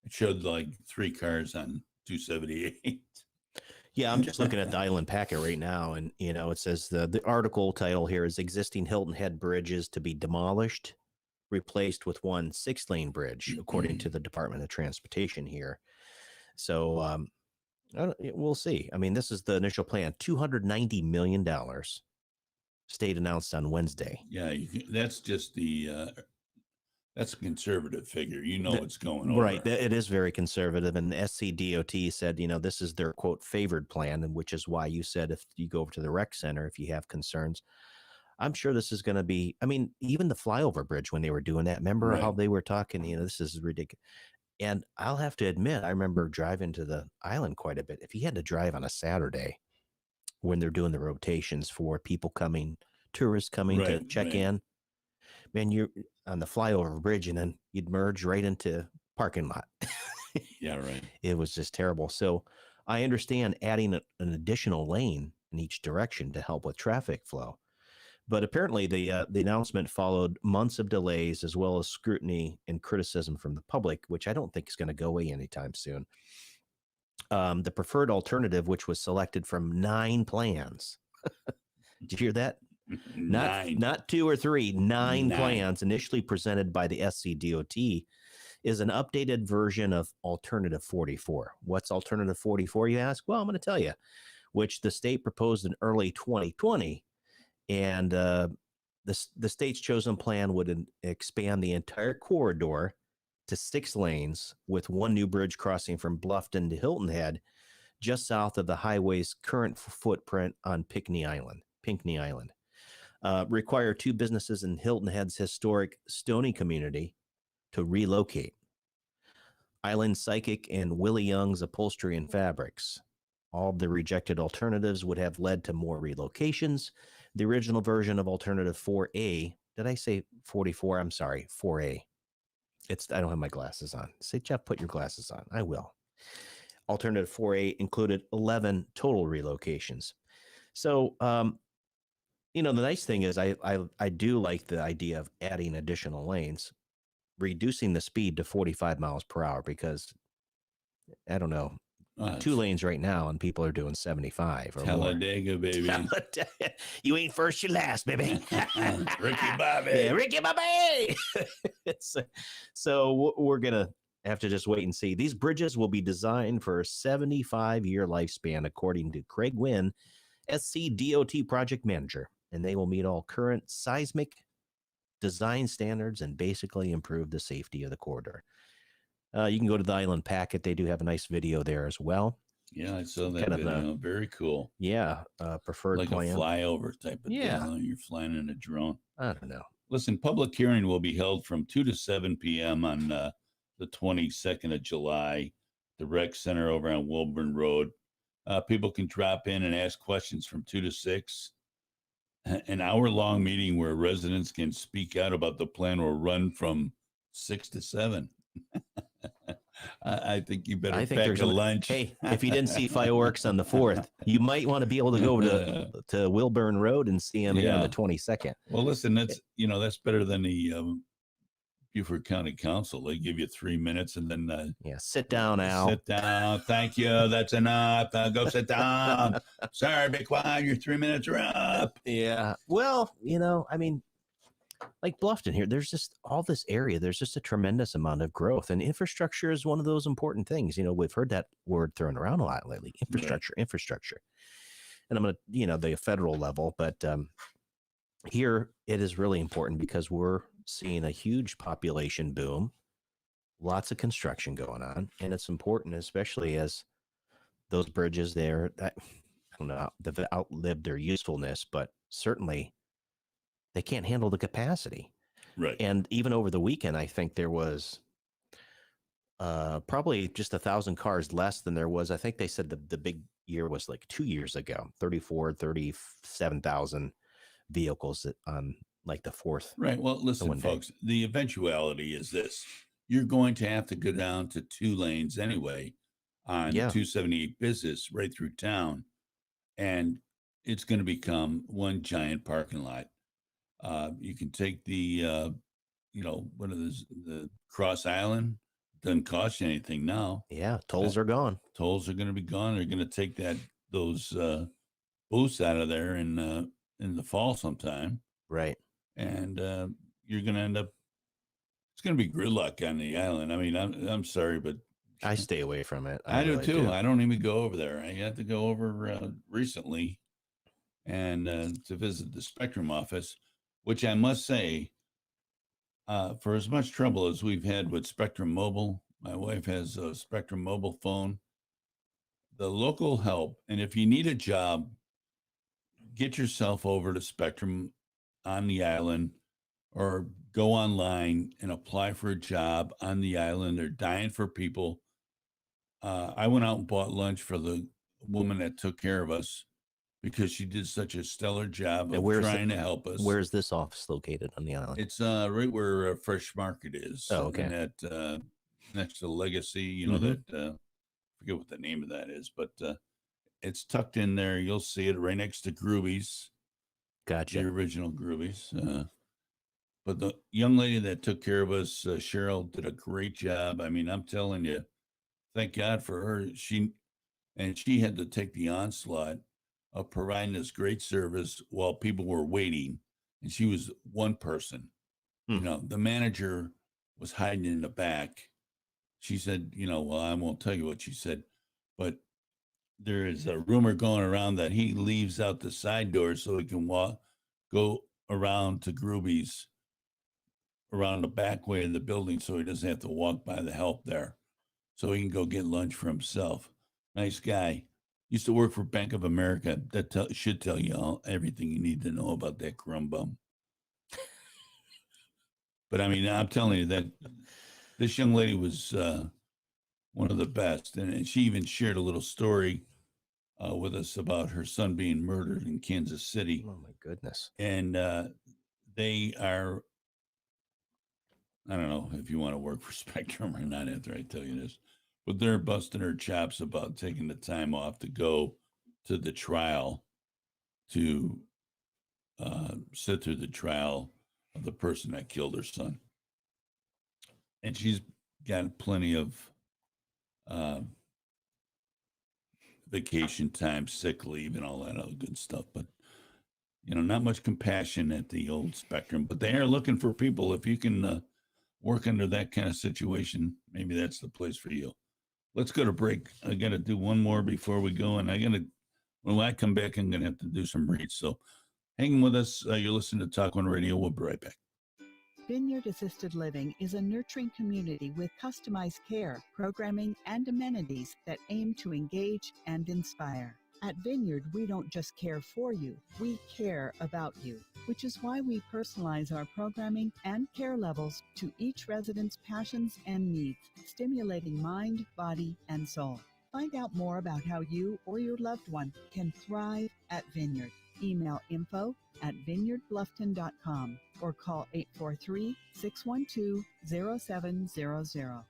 It showed like 3 cars on 278. Yeah, I'm just looking at the Island Packet right now, and it says the article title here is "Existing Hilton Head Bridges to be Demolished, Replaced with one 6-lane bridge," according to the Department of Transportation here. So we'll see. I mean, this is the initial plan: $290 million. State announced on Wednesday. Yeah, that's just that's a conservative figure. What's going on. Right. It is very conservative. And the SCDOT said, this is their, quote, favored plan, and which is why you said if you go over to the rec center, if you have concerns, I'm sure this is going to be, even the flyover bridge when they were doing that, remember how they were talking, this is ridiculous. And I'll have to admit, I remember driving to the island quite a bit. If you had to drive on a Saturday when they're doing the rotations for people tourists coming to check in, man, you're on the flyover bridge and then you'd merge right into parking lot. Yeah, right. It was just terrible. So I understand adding an additional lane in each direction to help with traffic flow. But apparently the announcement followed months of delays as well as scrutiny and criticism from the public, which I don't think is going to go away anytime soon. The preferred alternative, which was selected from 9 plans. Did you hear that? Not 2 or 3, 9 plans initially presented by the SCDOT is an updated version of Alternative 44. What's Alternative 44, you ask? Well, I'm going to tell you. which the state proposed in early 2020. And the state's chosen plan would expand the entire corridor to 6 lanes with one new bridge crossing from Bluffton to Hilton Head, just south of the highway's current footprint on Pinckney Island. Require 2 businesses in Hilton Head's historic Stony community to relocate. Island Psychic and Willie Young's Upholstery and Fabrics. All of the rejected alternatives would have led to more relocations. The original version of Alternative 4A, did I say 44? I'm sorry, 4A. I don't have my glasses on. Say, Jeff, put your glasses on. I will. Alternative 4A included 11 total relocations. So, the nice thing is I do like the idea of adding additional lanes, reducing the speed to 45 miles per hour, because I don't know, 2 lanes right now and people are doing 75 or Talladega, more. baby. You ain't first, you last, baby. Ricky Bobby. Yeah, Ricky Bobby. So we're going to have to just wait and see. These bridges will be designed for a 75-year lifespan, according to Craig Wynn, SCDOT project manager, and they will meet all current seismic design standards and basically improve the safety of the corridor. You can go to the Island Packet. They do have a nice video there as well. Yeah, I saw that Kind of video. Very cool. Yeah, preferred Like plan. a flyover type of Yeah. deal. You're flying in a drone. I don't know. Listen, public hearing will be held from 2 to 7 p.m. on the 22nd of July, the rec center over on Wilburn Road. People can drop in and ask questions from 2 to 6. An hour-long meeting where residents can speak out about the plan will run from 6 to 7. I think you better pack there's a lunch. Hey, if you didn't see fireworks on the 4th, you might want to be able to go to Wilburn Road and see them here on the 22nd. Well, listen, that's better than the Beaufort County Council. They give you 3 minutes and then sit down, Al. Sit down. Thank you. That's enough. Go sit down. Sorry, be quiet. Your 3 minutes are up. Yeah. Well, I mean, like Bluffton here, there's just all this area. There's just a tremendous amount of growth, and infrastructure is one of those important things. We've heard that word thrown around a lot lately. Infrastructure. And I'm going to, the federal level, but here it is really important because we're seeing a huge population boom, lots of construction going on, and it's important, especially as those bridges there, I don't know, they've outlived their usefulness, but certainly they can't handle the capacity. Right. And even over the weekend, I think there was probably just 1,000 cars less than there was. I think they said the big year was like 2 years ago, 37,000 vehicles on like the 4th. Right. Well, listen, folks, the eventuality is this. You're going to have to go down to 2 lanes anyway on 278 business right through town. And it's going to become one giant parking lot. You can take the, what is the Cross Island? Doesn't cost you anything now. Yeah, tolls are gone. Tolls are going to be gone. They're going to take those booths out of there in the fall sometime. Right. And you're going to end up. It's going to be gridlock on the island. I mean, I'm sorry, but I stay away from it. I do too. I don't even go over there. I had to go over recently, and to visit the Spectrum office, which I must say, for as much trouble as we've had with Spectrum Mobile, my wife has a Spectrum Mobile phone. The local help, and if you need a job, get yourself over to Spectrum on the island, or go online and apply for a job on the island. They're dying for people. I went out and bought lunch for the woman that took care of us because she did such a stellar job of trying to help us. Where's this office located on the island? It's right where Fresh Market is. Oh, okay. And that next to Legacy, Mhm. that forget what the name of that is, but it's tucked in there. You'll see it right next to Groovies. Gotcha. The original Groovies. But the young lady that took care of us, Cheryl, did a great job. I mean, I'm telling you, thank God for her. She had to take the onslaught of providing this great service while people were waiting. And she was one person. The manager was hiding in the back. She said, well, I won't tell you what she said, but there is a rumor going around that he leaves out the side door so he can go around to Groovy's around the back way of the building so he doesn't have to walk by the help there. So he can go get lunch for himself. Nice guy. Used to work for Bank of America. That should tell you everything you need to know about that crumb bum. But I mean, I'm telling you that this young lady was one of the best. And she even shared a little story with us about her son being murdered in Kansas City. Oh, my goodness. And they are, I don't know if you want to work for Spectrum or not after I tell you this, but they're busting her chops about taking the time off to go to the trial to sit through the trial of the person that killed her son. And she's got plenty of vacation time, sick leave, and all that other good stuff. But, you know, not much compassion at the old Spectrum. But they are looking for people. If you can work under that kind of situation, maybe that's the place for you. Let's go to break. I got to do one more before we go. And when I come back, I'm going to have to do some reads. So hang with us. You're listening to Talk One Radio. We'll be right back. Vineyard Assisted Living is a nurturing community with customized care, programming, and amenities that aim to engage and inspire. At Vineyard, we don't just care for you, we care about you, which is why we personalize our programming and care levels to each resident's passions and needs, stimulating mind, body, and soul. Find out more about how you or your loved one can thrive at Vineyard. Email info@vineyardbluffton.com or call 843-612-0700.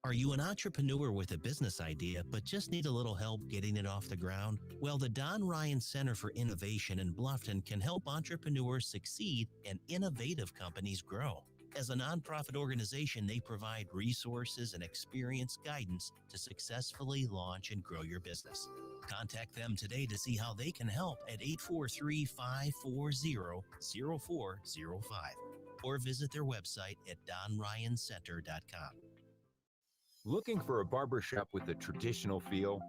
Are you an entrepreneur with a business idea but just need a little help getting it off the ground? Well, the Don Ryan Center for Innovation in Bluffton can help entrepreneurs succeed and innovative companies grow. As a nonprofit organization, they provide resources and experienced guidance to successfully launch and grow your business. Contact them today to see how they can help at 843-540-0405 or visit their website at donryancenter.com. Looking for a barbershop with a traditional feel?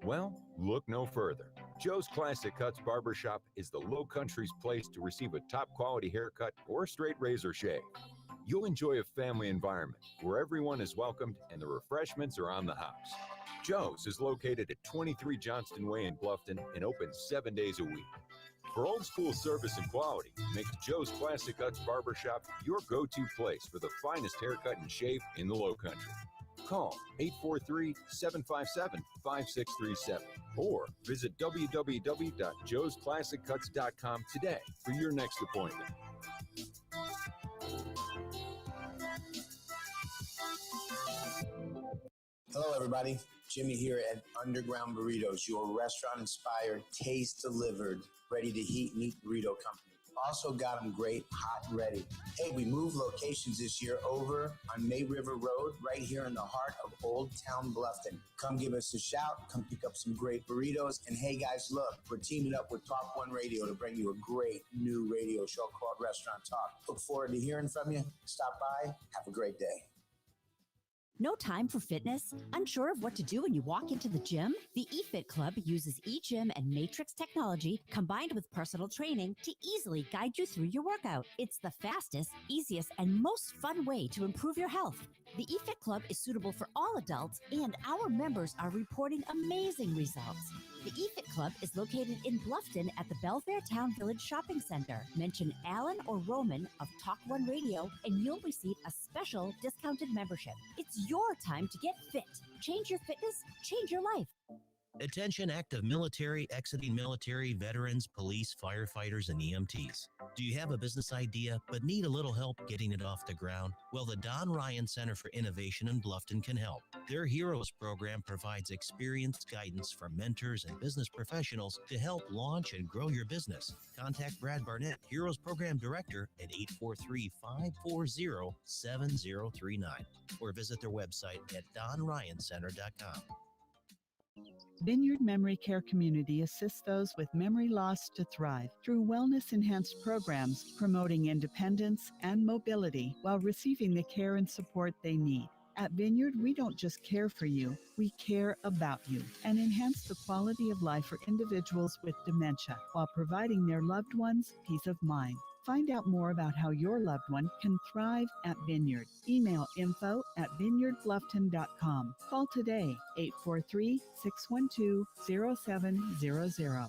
Well, look no further. Joe's Classic Cuts Barbershop is the Low Country's place to receive a top quality haircut or straight razor shave. You'll enjoy a family environment where everyone is welcomed and the refreshments are on the house. Joe's is located at 23 Johnston Way in Bluffton and open 7 days a week. For old school service and quality, makes Joe's Classic Cuts Barbershop your go-to place for the finest haircut and shave in the Low Country. Call 843-757-5637 or visit www.joesclassiccuts.com today for your next appointment. Hello, everybody. Jimmy here at Underground Burritos, your restaurant-inspired, taste-delivered, ready-to-heat meat burrito company. Also got them great, hot and ready. Hey, we moved locations this year over on May River Road, right here in the heart of Old Town Bluffton. Come give us a shout. Come pick up some great burritos. And hey, guys, look, we're teaming up with Talk One Radio to bring you a great new radio show called Restaurant Talk. Look forward to hearing from you. Stop by. Have a great day. No time for fitness? Unsure of what to do when you walk into the gym? The eFit Club uses eGym and Matrix technology combined with personal training to easily guide you through your workout. It's the fastest, easiest, and most fun way to improve your health. The eFit Club is suitable for all adults, and our members are reporting amazing results. The eFit Club is located in Bluffton at the Belfair Town Village Shopping Center. Mention Alan or Roman of Talk One Radio, and you'll receive a special discounted membership. It's your time to get fit. Change your fitness, change your life. Attention active military, exiting military, veterans, police, firefighters, and EMTs. Do you have a business idea but need a little help getting it off the ground? Well, the Don Ryan Center for Innovation in Bluffton can help. Their Heroes program provides experienced guidance from mentors and business professionals to help launch and grow your business. Contact Brad Barnett, Heroes Program Director, at 843-540-7039 or visit their website at donryancenter.com. Vineyard Memory Care Community assists those with memory loss to thrive through wellness-enhanced programs promoting independence and mobility while receiving the care and support they need. At Vineyard, we don't just care for you, we care about you and enhance the quality of life for individuals with dementia while providing their loved ones peace of mind. Find out more about how your loved one can thrive at Vineyard. Email info@vineyardbluffton.com. Call today, 843-612-0700.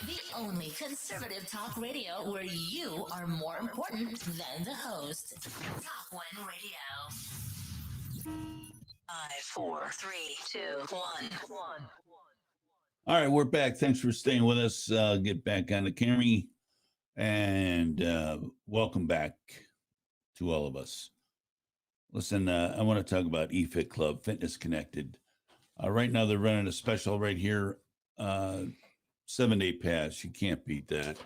The only conservative talk radio where you are more important than the host. Talk One Radio. 5, 4, 3, 2, 1. All right, we're back. Thanks for staying with us. Get back on the camera, and welcome back to all of us. Listen, I want to talk about eFit Club, Fitness Connected. Right now, they're running a special right here, 7-day pass. You can't beat that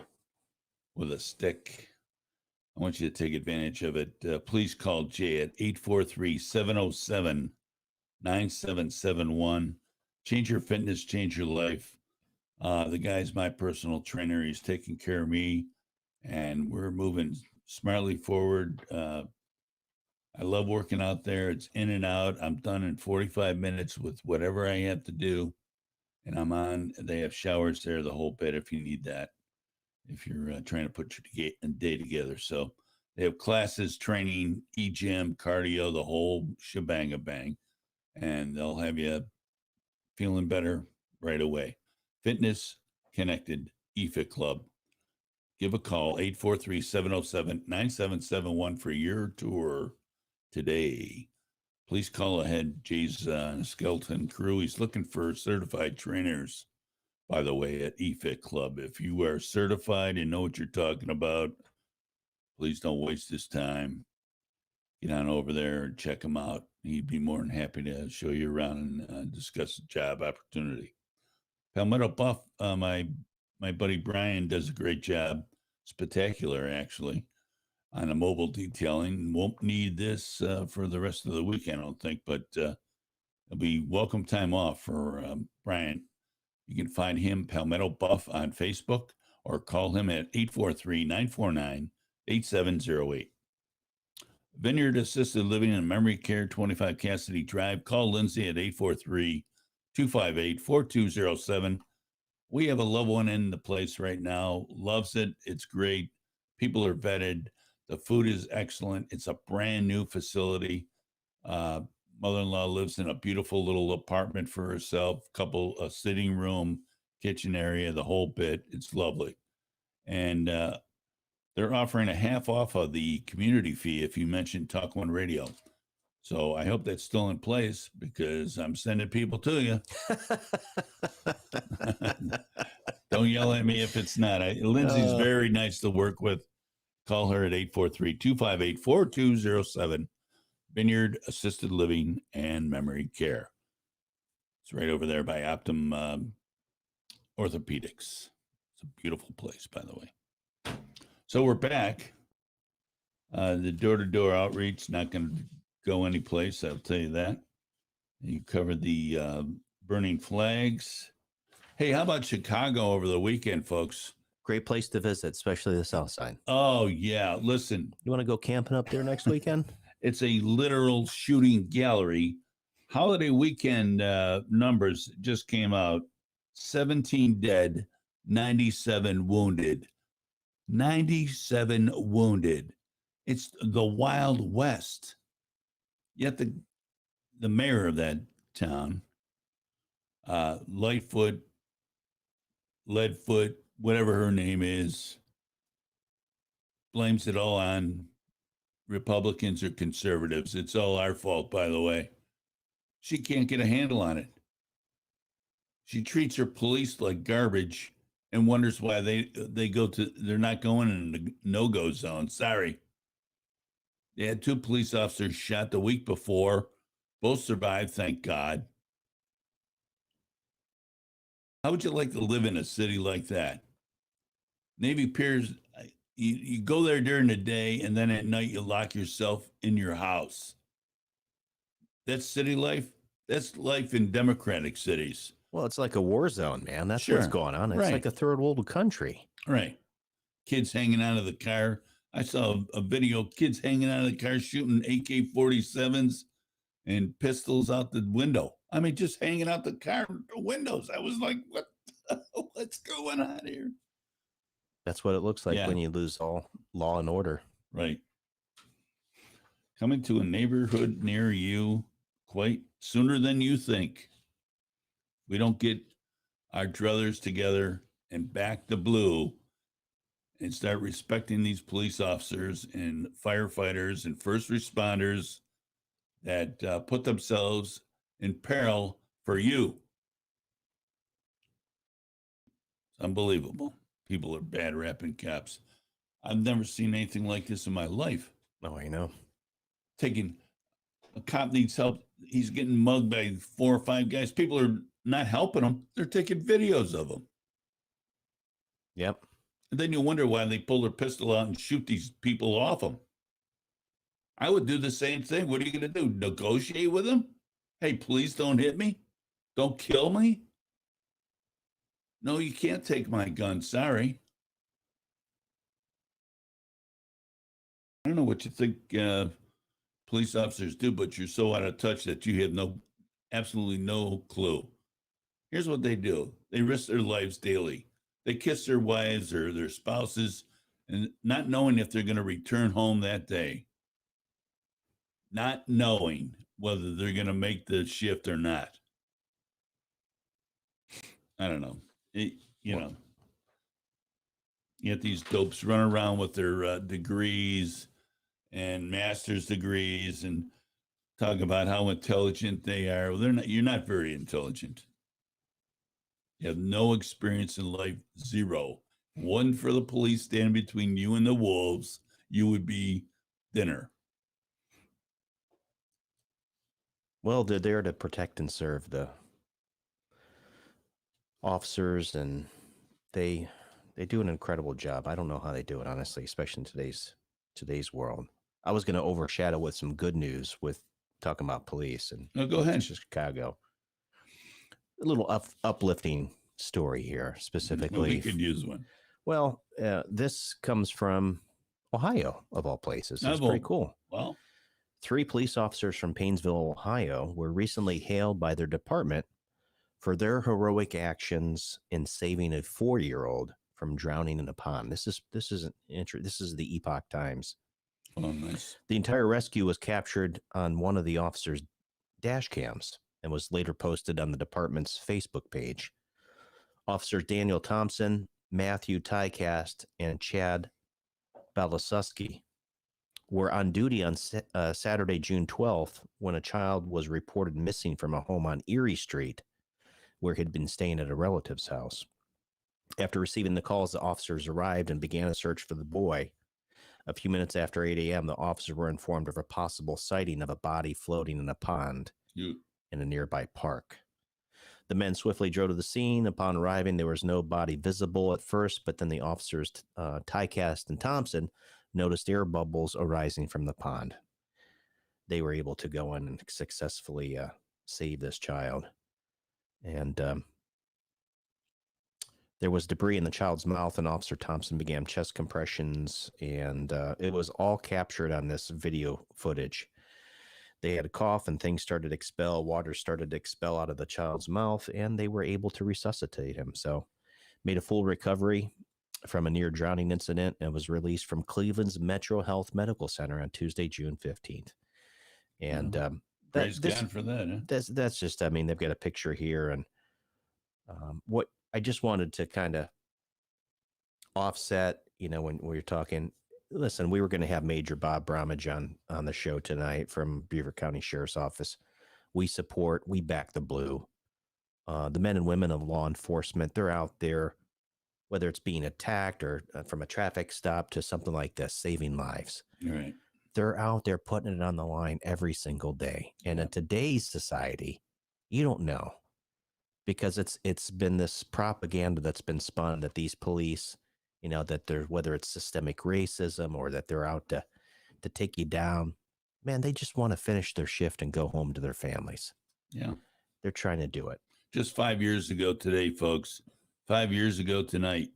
with a stick. I want you to take advantage of it. Please call Jay at 843-707-9771. Change your fitness, change your life. The guy's my personal trainer. He's taking care of me, and we're moving smartly forward. I love working out there. It's in and out. I'm done in 45 minutes with whatever I have to do, and I'm on. They have showers there, the whole bit, if you need that, if you're trying to put your day together. So they have classes, training, e-gym, cardio, the whole shebang-a-bang, and they'll have you feeling better right away. Fitness Connected eFit Club. Give a call, 843-707-9771 for your tour today. Please call ahead. Jay's skeleton crew. He's looking for certified trainers, by the way, at eFit Club. If you are certified and know what you're talking about, please don't waste this time. Get on over there and check him out. He'd be more than happy to show you around and discuss a job opportunity. Palmetto Buff, my buddy Brian does a great job. Spectacular, actually, on a mobile detailing. Won't need this for the rest of the weekend, I don't think, but it'll be welcome time off for Brian. You can find him, Palmetto Buff, on Facebook, or call him at 843-949-8708. Vineyard Assisted Living and Memory Care, 25 Cassidy Drive. Call Lindsay at 843-258-4207. We have a loved one in the place right now. Loves it. It's great. People are vetted. The food is excellent. It's a brand new facility. Mother-in-law lives in a beautiful little apartment for herself, a sitting room, kitchen area, the whole bit. It's lovely. And they're offering a half off of the community fee if you mention Talk One Radio. So I hope that's still in place because I'm sending people to you. Don't yell at me if it's not. Lindsay's very nice to work with. Call her at 843-258-4207. Vineyard Assisted Living and Memory Care. It's right over there by Optum Orthopedics. It's a beautiful place, by the way. So we're back. The door-to-door outreach, not going to go anyplace, I'll tell you that. You covered the burning flags. Hey, how about Chicago over the weekend, folks? Great place to visit, especially the South Side. Oh, yeah. Listen. You want to go camping up there next weekend? It's a literal shooting gallery. Holiday weekend numbers just came out. 17 dead, 97 wounded. 97 wounded. It's the Wild West. Yet the mayor of that town, Leadfoot, whatever her name is, blames it all on Republicans or conservatives. It's all our fault, by the way. She can't get a handle on it. She treats her police like garbage and wonders why they're not going in the no-go zone. Sorry. They had 2 police officers shot the week before. Both survived, thank God. How would you like to live in a city like that? Navy Piers, you go there during the day, and then at night you lock yourself in your house. That's city life? That's life in democratic cities. Well, it's like a war zone, man. That's what's going on. It's like a third world country. Right. Kids hanging out of the car I saw a video of kids hanging out of the car shooting AK-47s and pistols out the window. I mean, just hanging out the car windows. I was like, what's going on here? That's what it looks like Yeah. when you lose all law and order. Right. Coming to a neighborhood near you quite sooner than you think. We don't get our druthers together and back the blue and start respecting these police officers and firefighters and first responders that put themselves in peril for you. It's unbelievable. People are bad rapping cops. I've never seen anything like this in my life. Oh, I know. Taking a cop needs help. He's getting mugged by 4 or 5 guys. People are not helping him. They're taking videos of him. Yep. And then you wonder why they pull their pistol out and shoot these people off them. I would do the same thing. What are you going to do? Negotiate with them? Hey, please don't hit me. Don't kill me. No, you can't take my gun. Sorry. I don't know what you think police officers do, but you're so out of touch that you have absolutely no clue. Here's what they do. They risk their lives daily. They kiss their wives or their spouses and not knowing if they're going to return home that day. Not knowing whether they're going to make the shift or not. I don't know. You know, you get these dopes running around with their degrees and master's degrees and talk about how intelligent they are. Well, they're not. You're not very intelligent. You have no experience in life, zero. One for the police standing between you and the wolves, you would be dinner. Well, they're there to protect and serve the officers, and they do an incredible job. I don't know how they do it, honestly, especially in today's world. I was going to overshadow with some good news with talking about police and no, go ahead. Chicago. A little uplifting story here, specifically. Well, we could use one. Well, this comes from Ohio, of all places. It's pretty cool. Well, 3 police officers from Painesville, Ohio, were recently hailed by their department for their heroic actions in saving a 4-year-old from drowning in a pond. This is the Epoch Times. Oh, nice. The entire rescue was captured on one of the officers' dash cams and was later posted on the department's Facebook page. Officers Daniel Thompson, Matthew Tycast, and Chad Balasuski were on duty on Saturday, June 12th, when a child was reported missing from a home on Erie Street, where he'd been staying at a relative's house. After receiving the calls, the officers arrived and began a search for the boy. A few minutes after 8 a.m., the officers were informed of a possible sighting of a body floating in a pond in a nearby park. The men swiftly drove to the scene. Upon arriving, there was no body visible at first, but then the officers, Tycast and Thompson, noticed air bubbles arising from the pond. They were able to go in and successfully save this child. And there was debris in the child's mouth, and Officer Thompson began chest compressions, and it was all captured on this video footage. They had a cough, and things started to expel. Water started to expel out of the child's mouth, and they were able to resuscitate him. So, made a full recovery from a near drowning incident and was released from Cleveland's Metro Health Medical Center on Tuesday, June 15th. And praise God for that. Huh? That's just, I mean, they've got a picture here, and what I just wanted to kind of offset, you know, when we were talking. Listen, we were going to have Major Bob Bromage on the show tonight from Beaver County Sheriff's Office. We back the blue. The men and women of law enforcement, they're out there, whether it's being attacked or from a traffic stop to something like this, saving lives. Right. They're out there putting it on the line every single day. And in today's society, you don't know, because it's been this propaganda that's been spun that these police, you know, that they're, whether it's systemic racism or that they're out to take you down, man, they just want to finish their shift and go home to their families. Yeah. They're trying to do it. Just 5 years ago today, folks, 5 years ago tonight,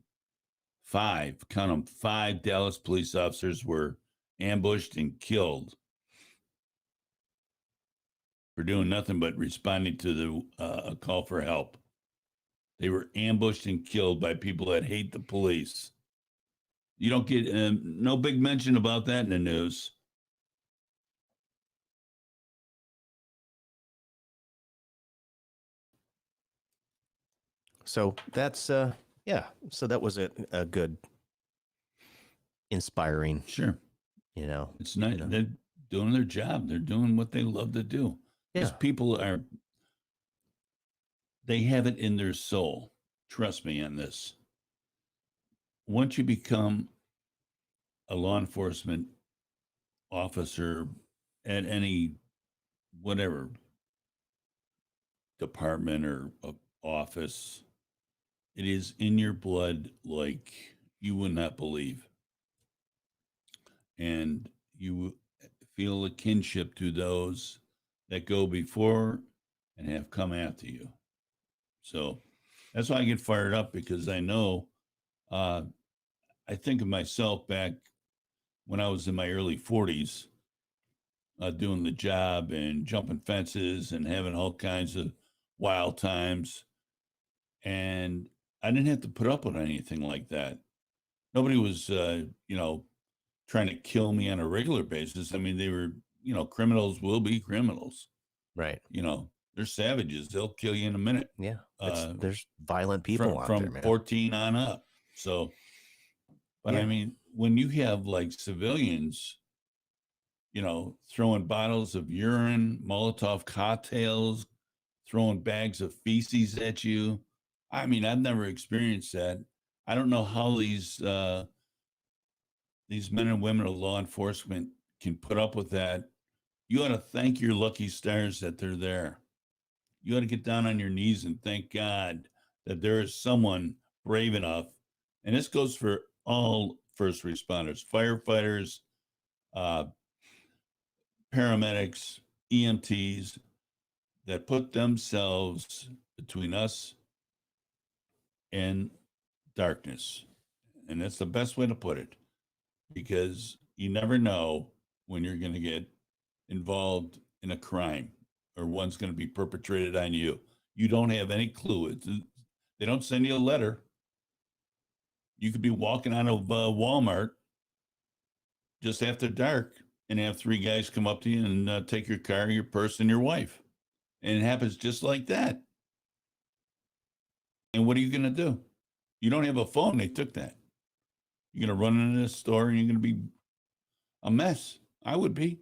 count them, 5 Dallas police officers were ambushed and killed for doing nothing but responding to the call for help. They were ambushed and killed by people that hate the police. You don't get no big mention about that in the news. So that's yeah. So that was a good, inspiring. Sure. You know, it's nice. They're doing their job. They're doing what they love to do. These people they have it in their soul. Trust me on this. Once you become a law enforcement officer at any whatever department or office, it is in your blood like you would not believe. And you feel a kinship to those that go before and have come after you. So that's why I get fired up, because I know, I think of myself back when I was in my early 40s, doing the job and jumping fences and having all kinds of wild times. And I didn't have to put up with anything like that. Nobody was, trying to kill me on a regular basis. I mean, they were, criminals will be criminals. Right. They're savages. They'll kill you in a minute. Yeah. There's violent people out there, from man. 14 on up. So, but I mean, when you have like civilians, throwing bottles of urine, Molotov cocktails, throwing bags of feces at you. I mean, I've never experienced that. I don't know how these men and women of law enforcement can put up with that. You ought to thank your lucky stars that they're there. You ought to get down on your knees and thank God that there is someone brave enough. And this goes for all first responders, firefighters, paramedics, EMTs, that put themselves between us and darkness. And that's the best way to put it, because you never know when you're going to get involved in a crime or one's going to be perpetrated on you. You don't have any clue. They don't send you a letter. You could be walking out of Walmart just after dark and have 3 guys come up to you and take your car, your purse, and your wife. And it happens just like that. And what are you going to do? You don't have a phone. They took that. You're going to run into this store and you're going to be a mess. I would be.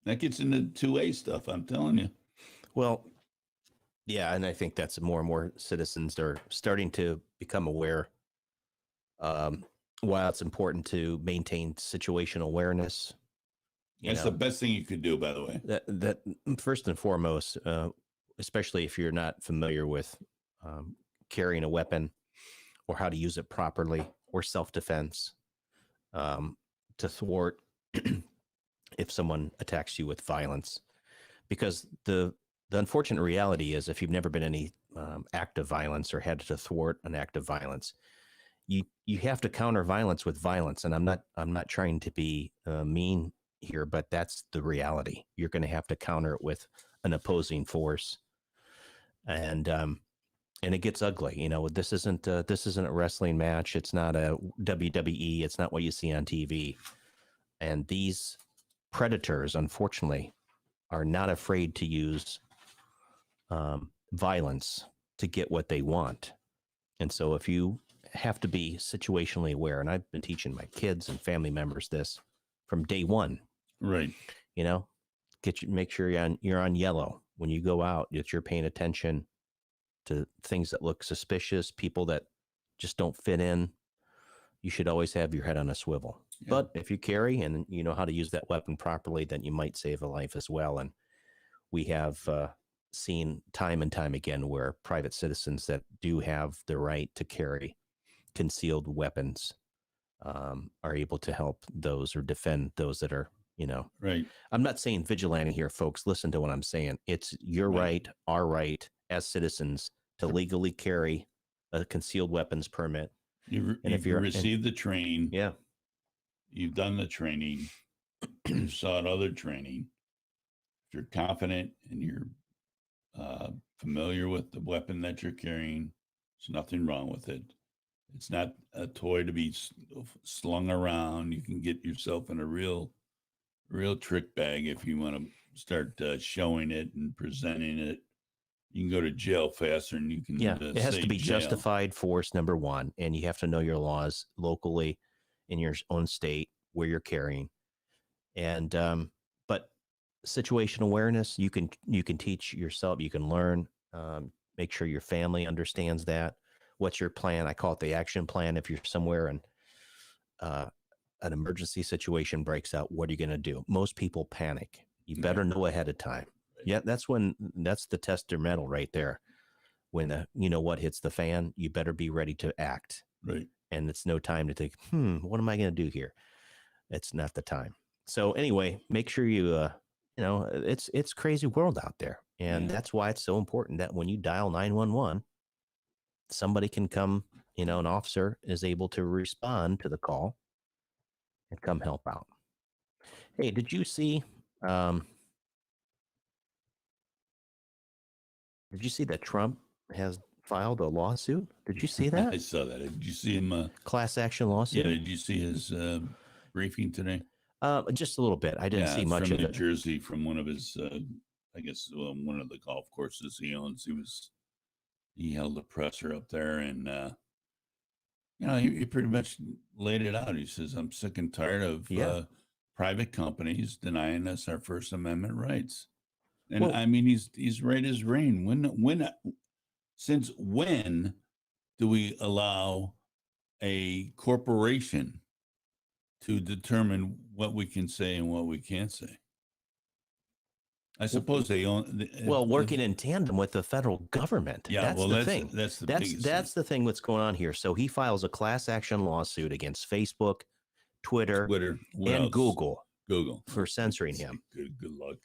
That gets into 2A stuff, I'm telling you. Well, yeah, and I think that's more and more citizens are starting to become aware. While it's important to maintain situational awareness, That's the best thing you could do, by the way. That first and foremost, especially if you're not familiar with carrying a weapon or how to use it properly or self-defense, to thwart if someone attacks you with violence. Because the unfortunate reality is, if you've never been in any act of violence or had to thwart an act of violence, you have to counter violence with violence. And I'm not trying to be mean here, but that's the reality. You're going to have to counter it with an opposing force, and it gets ugly. This isn't a wrestling match. It's not a WWE. It's not what you see on TV. And these predators, unfortunately, are not afraid to use violence to get what they want. And so if you have to be situationally aware, and I've been teaching my kids and family members this from day one. Right. Make sure you're on yellow when you go out, that you're paying attention to things that look suspicious, people that just don't fit in. You should always have your head on a swivel. Yeah. But if you carry and you know how to use that weapon properly, then you might save a life as well. And we have seen time and time again where private citizens that do have the right to carry concealed weapons are able to help those or defend those that are, right. I'm not saying vigilante here, folks. Listen to what I'm saying. It's your right, our right as citizens to legally carry a concealed weapons permit. And if you received the train, you've done the training, you've sought other training. If you're confident and you're familiar with the weapon that you're carrying, there's nothing wrong with it. It's not a toy to be slung around. You can get yourself in a real trick bag if you want to start showing it and presenting it. You can go to jail faster, and you can. It has to be jail. justified force, number one, and you have to know your laws locally in your own state where you're carrying. And but situational awareness, you can teach yourself. You can learn. Make sure your family understands that. What's your plan? I call it the action plan. If you're somewhere and an emergency situation breaks out, what are you going to do? Most people panic. You better know ahead of time. Yeah, that's the test their mettle right there. When what hits the fan, you better be ready to act. Right. And it's no time to think, what am I going to do here? It's not the time. So anyway, make sure you, it's crazy world out there. And that's why it's so important that when you dial 911, somebody can come, an officer is able to respond to the call and come help out. Hey, did you see, that Trump has filed a lawsuit? Did you see that? I saw that. Did you see him? Class action lawsuit? Yeah. Did you see his briefing today? Just a little bit. I didn't see much from of New it. Jersey, from one of his, I guess, one of the golf courses he owns. He held a presser up there, and he pretty much laid it out. He says, "I'm sick and tired of private companies denying us our First Amendment rights." And I mean, he's right as rain. Since when do we allow a corporation to determine what we can say and what we can't say? I suppose they own. Working in tandem with the federal government. Yeah, that's the thing. That's the thing. What's going on here? So he files a class action lawsuit against Facebook, Twitter, and Google for censoring him. Good luck.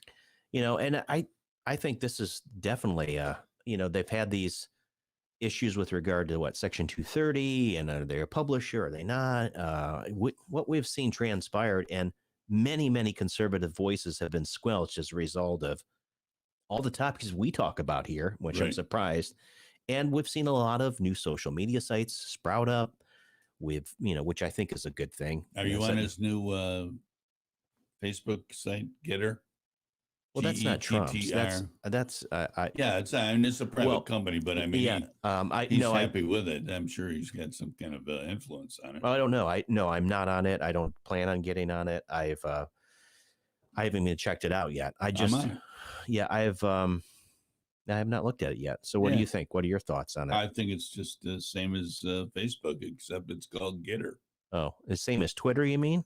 And I think this is definitely they've had these issues with regard to Section 230, and are they a publisher? Are they not? What we've seen transpired, and many conservative voices have been squelched as a result of all the topics we talk about here, which I'm surprised. And we've seen a lot of new social media sites sprout up with, which I think is a good thing. Are you on his new Facebook site, Getter? Well, that's not Trump's. That's it's a private company, but I mean, he's happy with it. I'm sure he's got some kind of influence on it. I don't know. I'm not on it. I don't plan on getting on it. I haven't even checked it out yet. I have not looked at it yet. So what do you think? What are your thoughts on it? I think it's just the same as Facebook, except it's called Getter. Oh, the same as Twitter, you mean?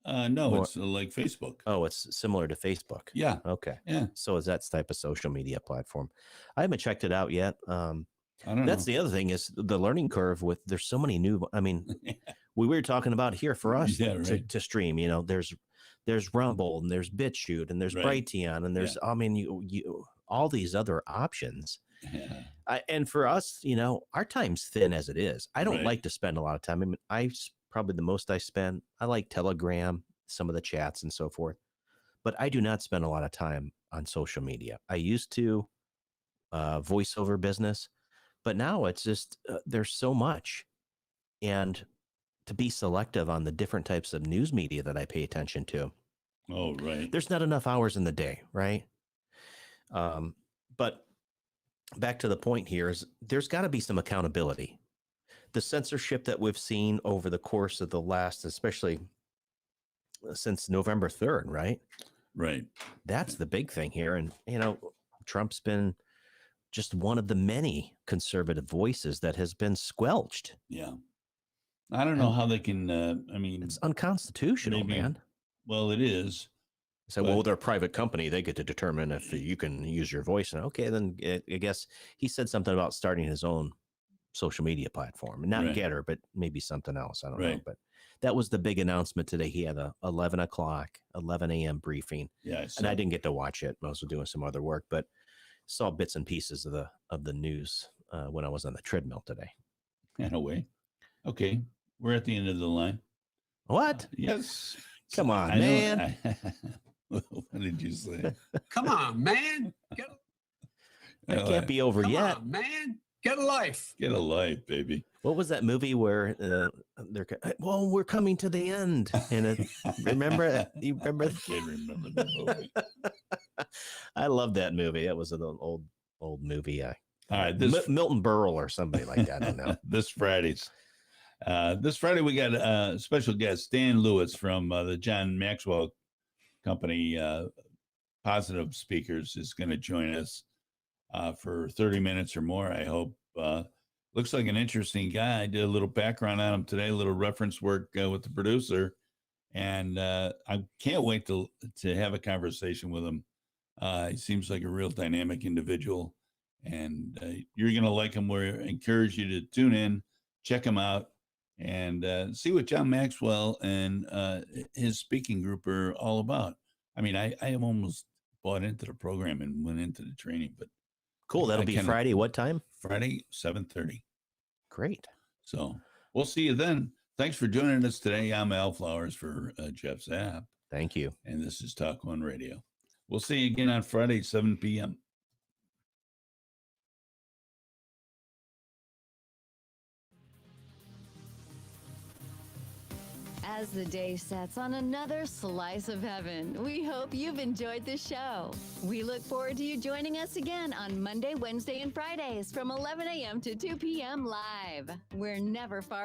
No, it's like Facebook. Oh, it's similar to Facebook. Yeah. Okay. Yeah. So is that type of social media platform? I haven't checked it out yet. I don't That's know. the other thing is the learning curve with there's so many new. I mean, we were talking about here for us to stream. There's Rumble and there's BitChute and there's Brighteon and there's you all these other options. Yeah. And for us, our time's thin as it is. I don't like to spend a lot of time. I mean, probably the most I spend. I like Telegram, some of the chats and so forth, but I do not spend a lot of time on social media. I used to voiceover business, but now it's just there's so much, and to be selective on the different types of news media that I pay attention to. Oh, right. There's not enough hours in the day, right? But back to the point here is there's got to be some accountability. The censorship that we've seen over the course of the last, especially since November 3rd, right? Right. That's the big thing here. And, Trump's been just one of the many conservative voices that has been squelched. Yeah. I don't know how they can, it's unconstitutional, man. Well, it is. So, well, they're a private company. They get to determine if you can use your voice. And okay, then I guess he said something about starting his own social media platform, not Getter, but maybe something else. I don't know. But that was the big announcement today. He had a 11 a.m. briefing. Yeah. And I didn't get to watch it. I was doing some other work, but saw bits and pieces of the news when I was on the treadmill today. in a way. Okay, we're at the end of the line. What? Yes. Come on, I know- man. what did you say? Come on, man. Get, That can't be over come yet. on, man. Get a life. Get a life, baby. What was that movie where well, we're coming to the end? And it, remember, you remember? I can't remember the movie. I love that movie. That was an old movie. All right, this Milton Berle or somebody like that. I don't know. this Friday we got a special guest, Dan Lewis from the John Maxwell Company. Positive Speakers is going to join us for 30 minutes or more, I hope. Looks like an interesting guy. I did a little background on him today, a little reference work with the producer, and I can't wait to have a conversation with him. He seems like a real dynamic individual, and you're going to like him. We encourage you to tune in, check him out, and see what John Maxwell and his speaking group are all about. I mean, I have almost bought into the program and went into the training, but cool. That'll I be kinda- Friday. What time? Friday, 7:30. Great. So we'll see you then. Thanks for joining us today. I'm Al Flowers for Jeff Zapp. Thank you. And this is Talk One Radio. We'll see you again on Friday, 7 p.m. As the day sets on another slice of heaven, we hope you've enjoyed the show. We look forward to you joining us again on Monday, Wednesday, and Fridays from 11 a.m. to 2 p.m. live. We're never far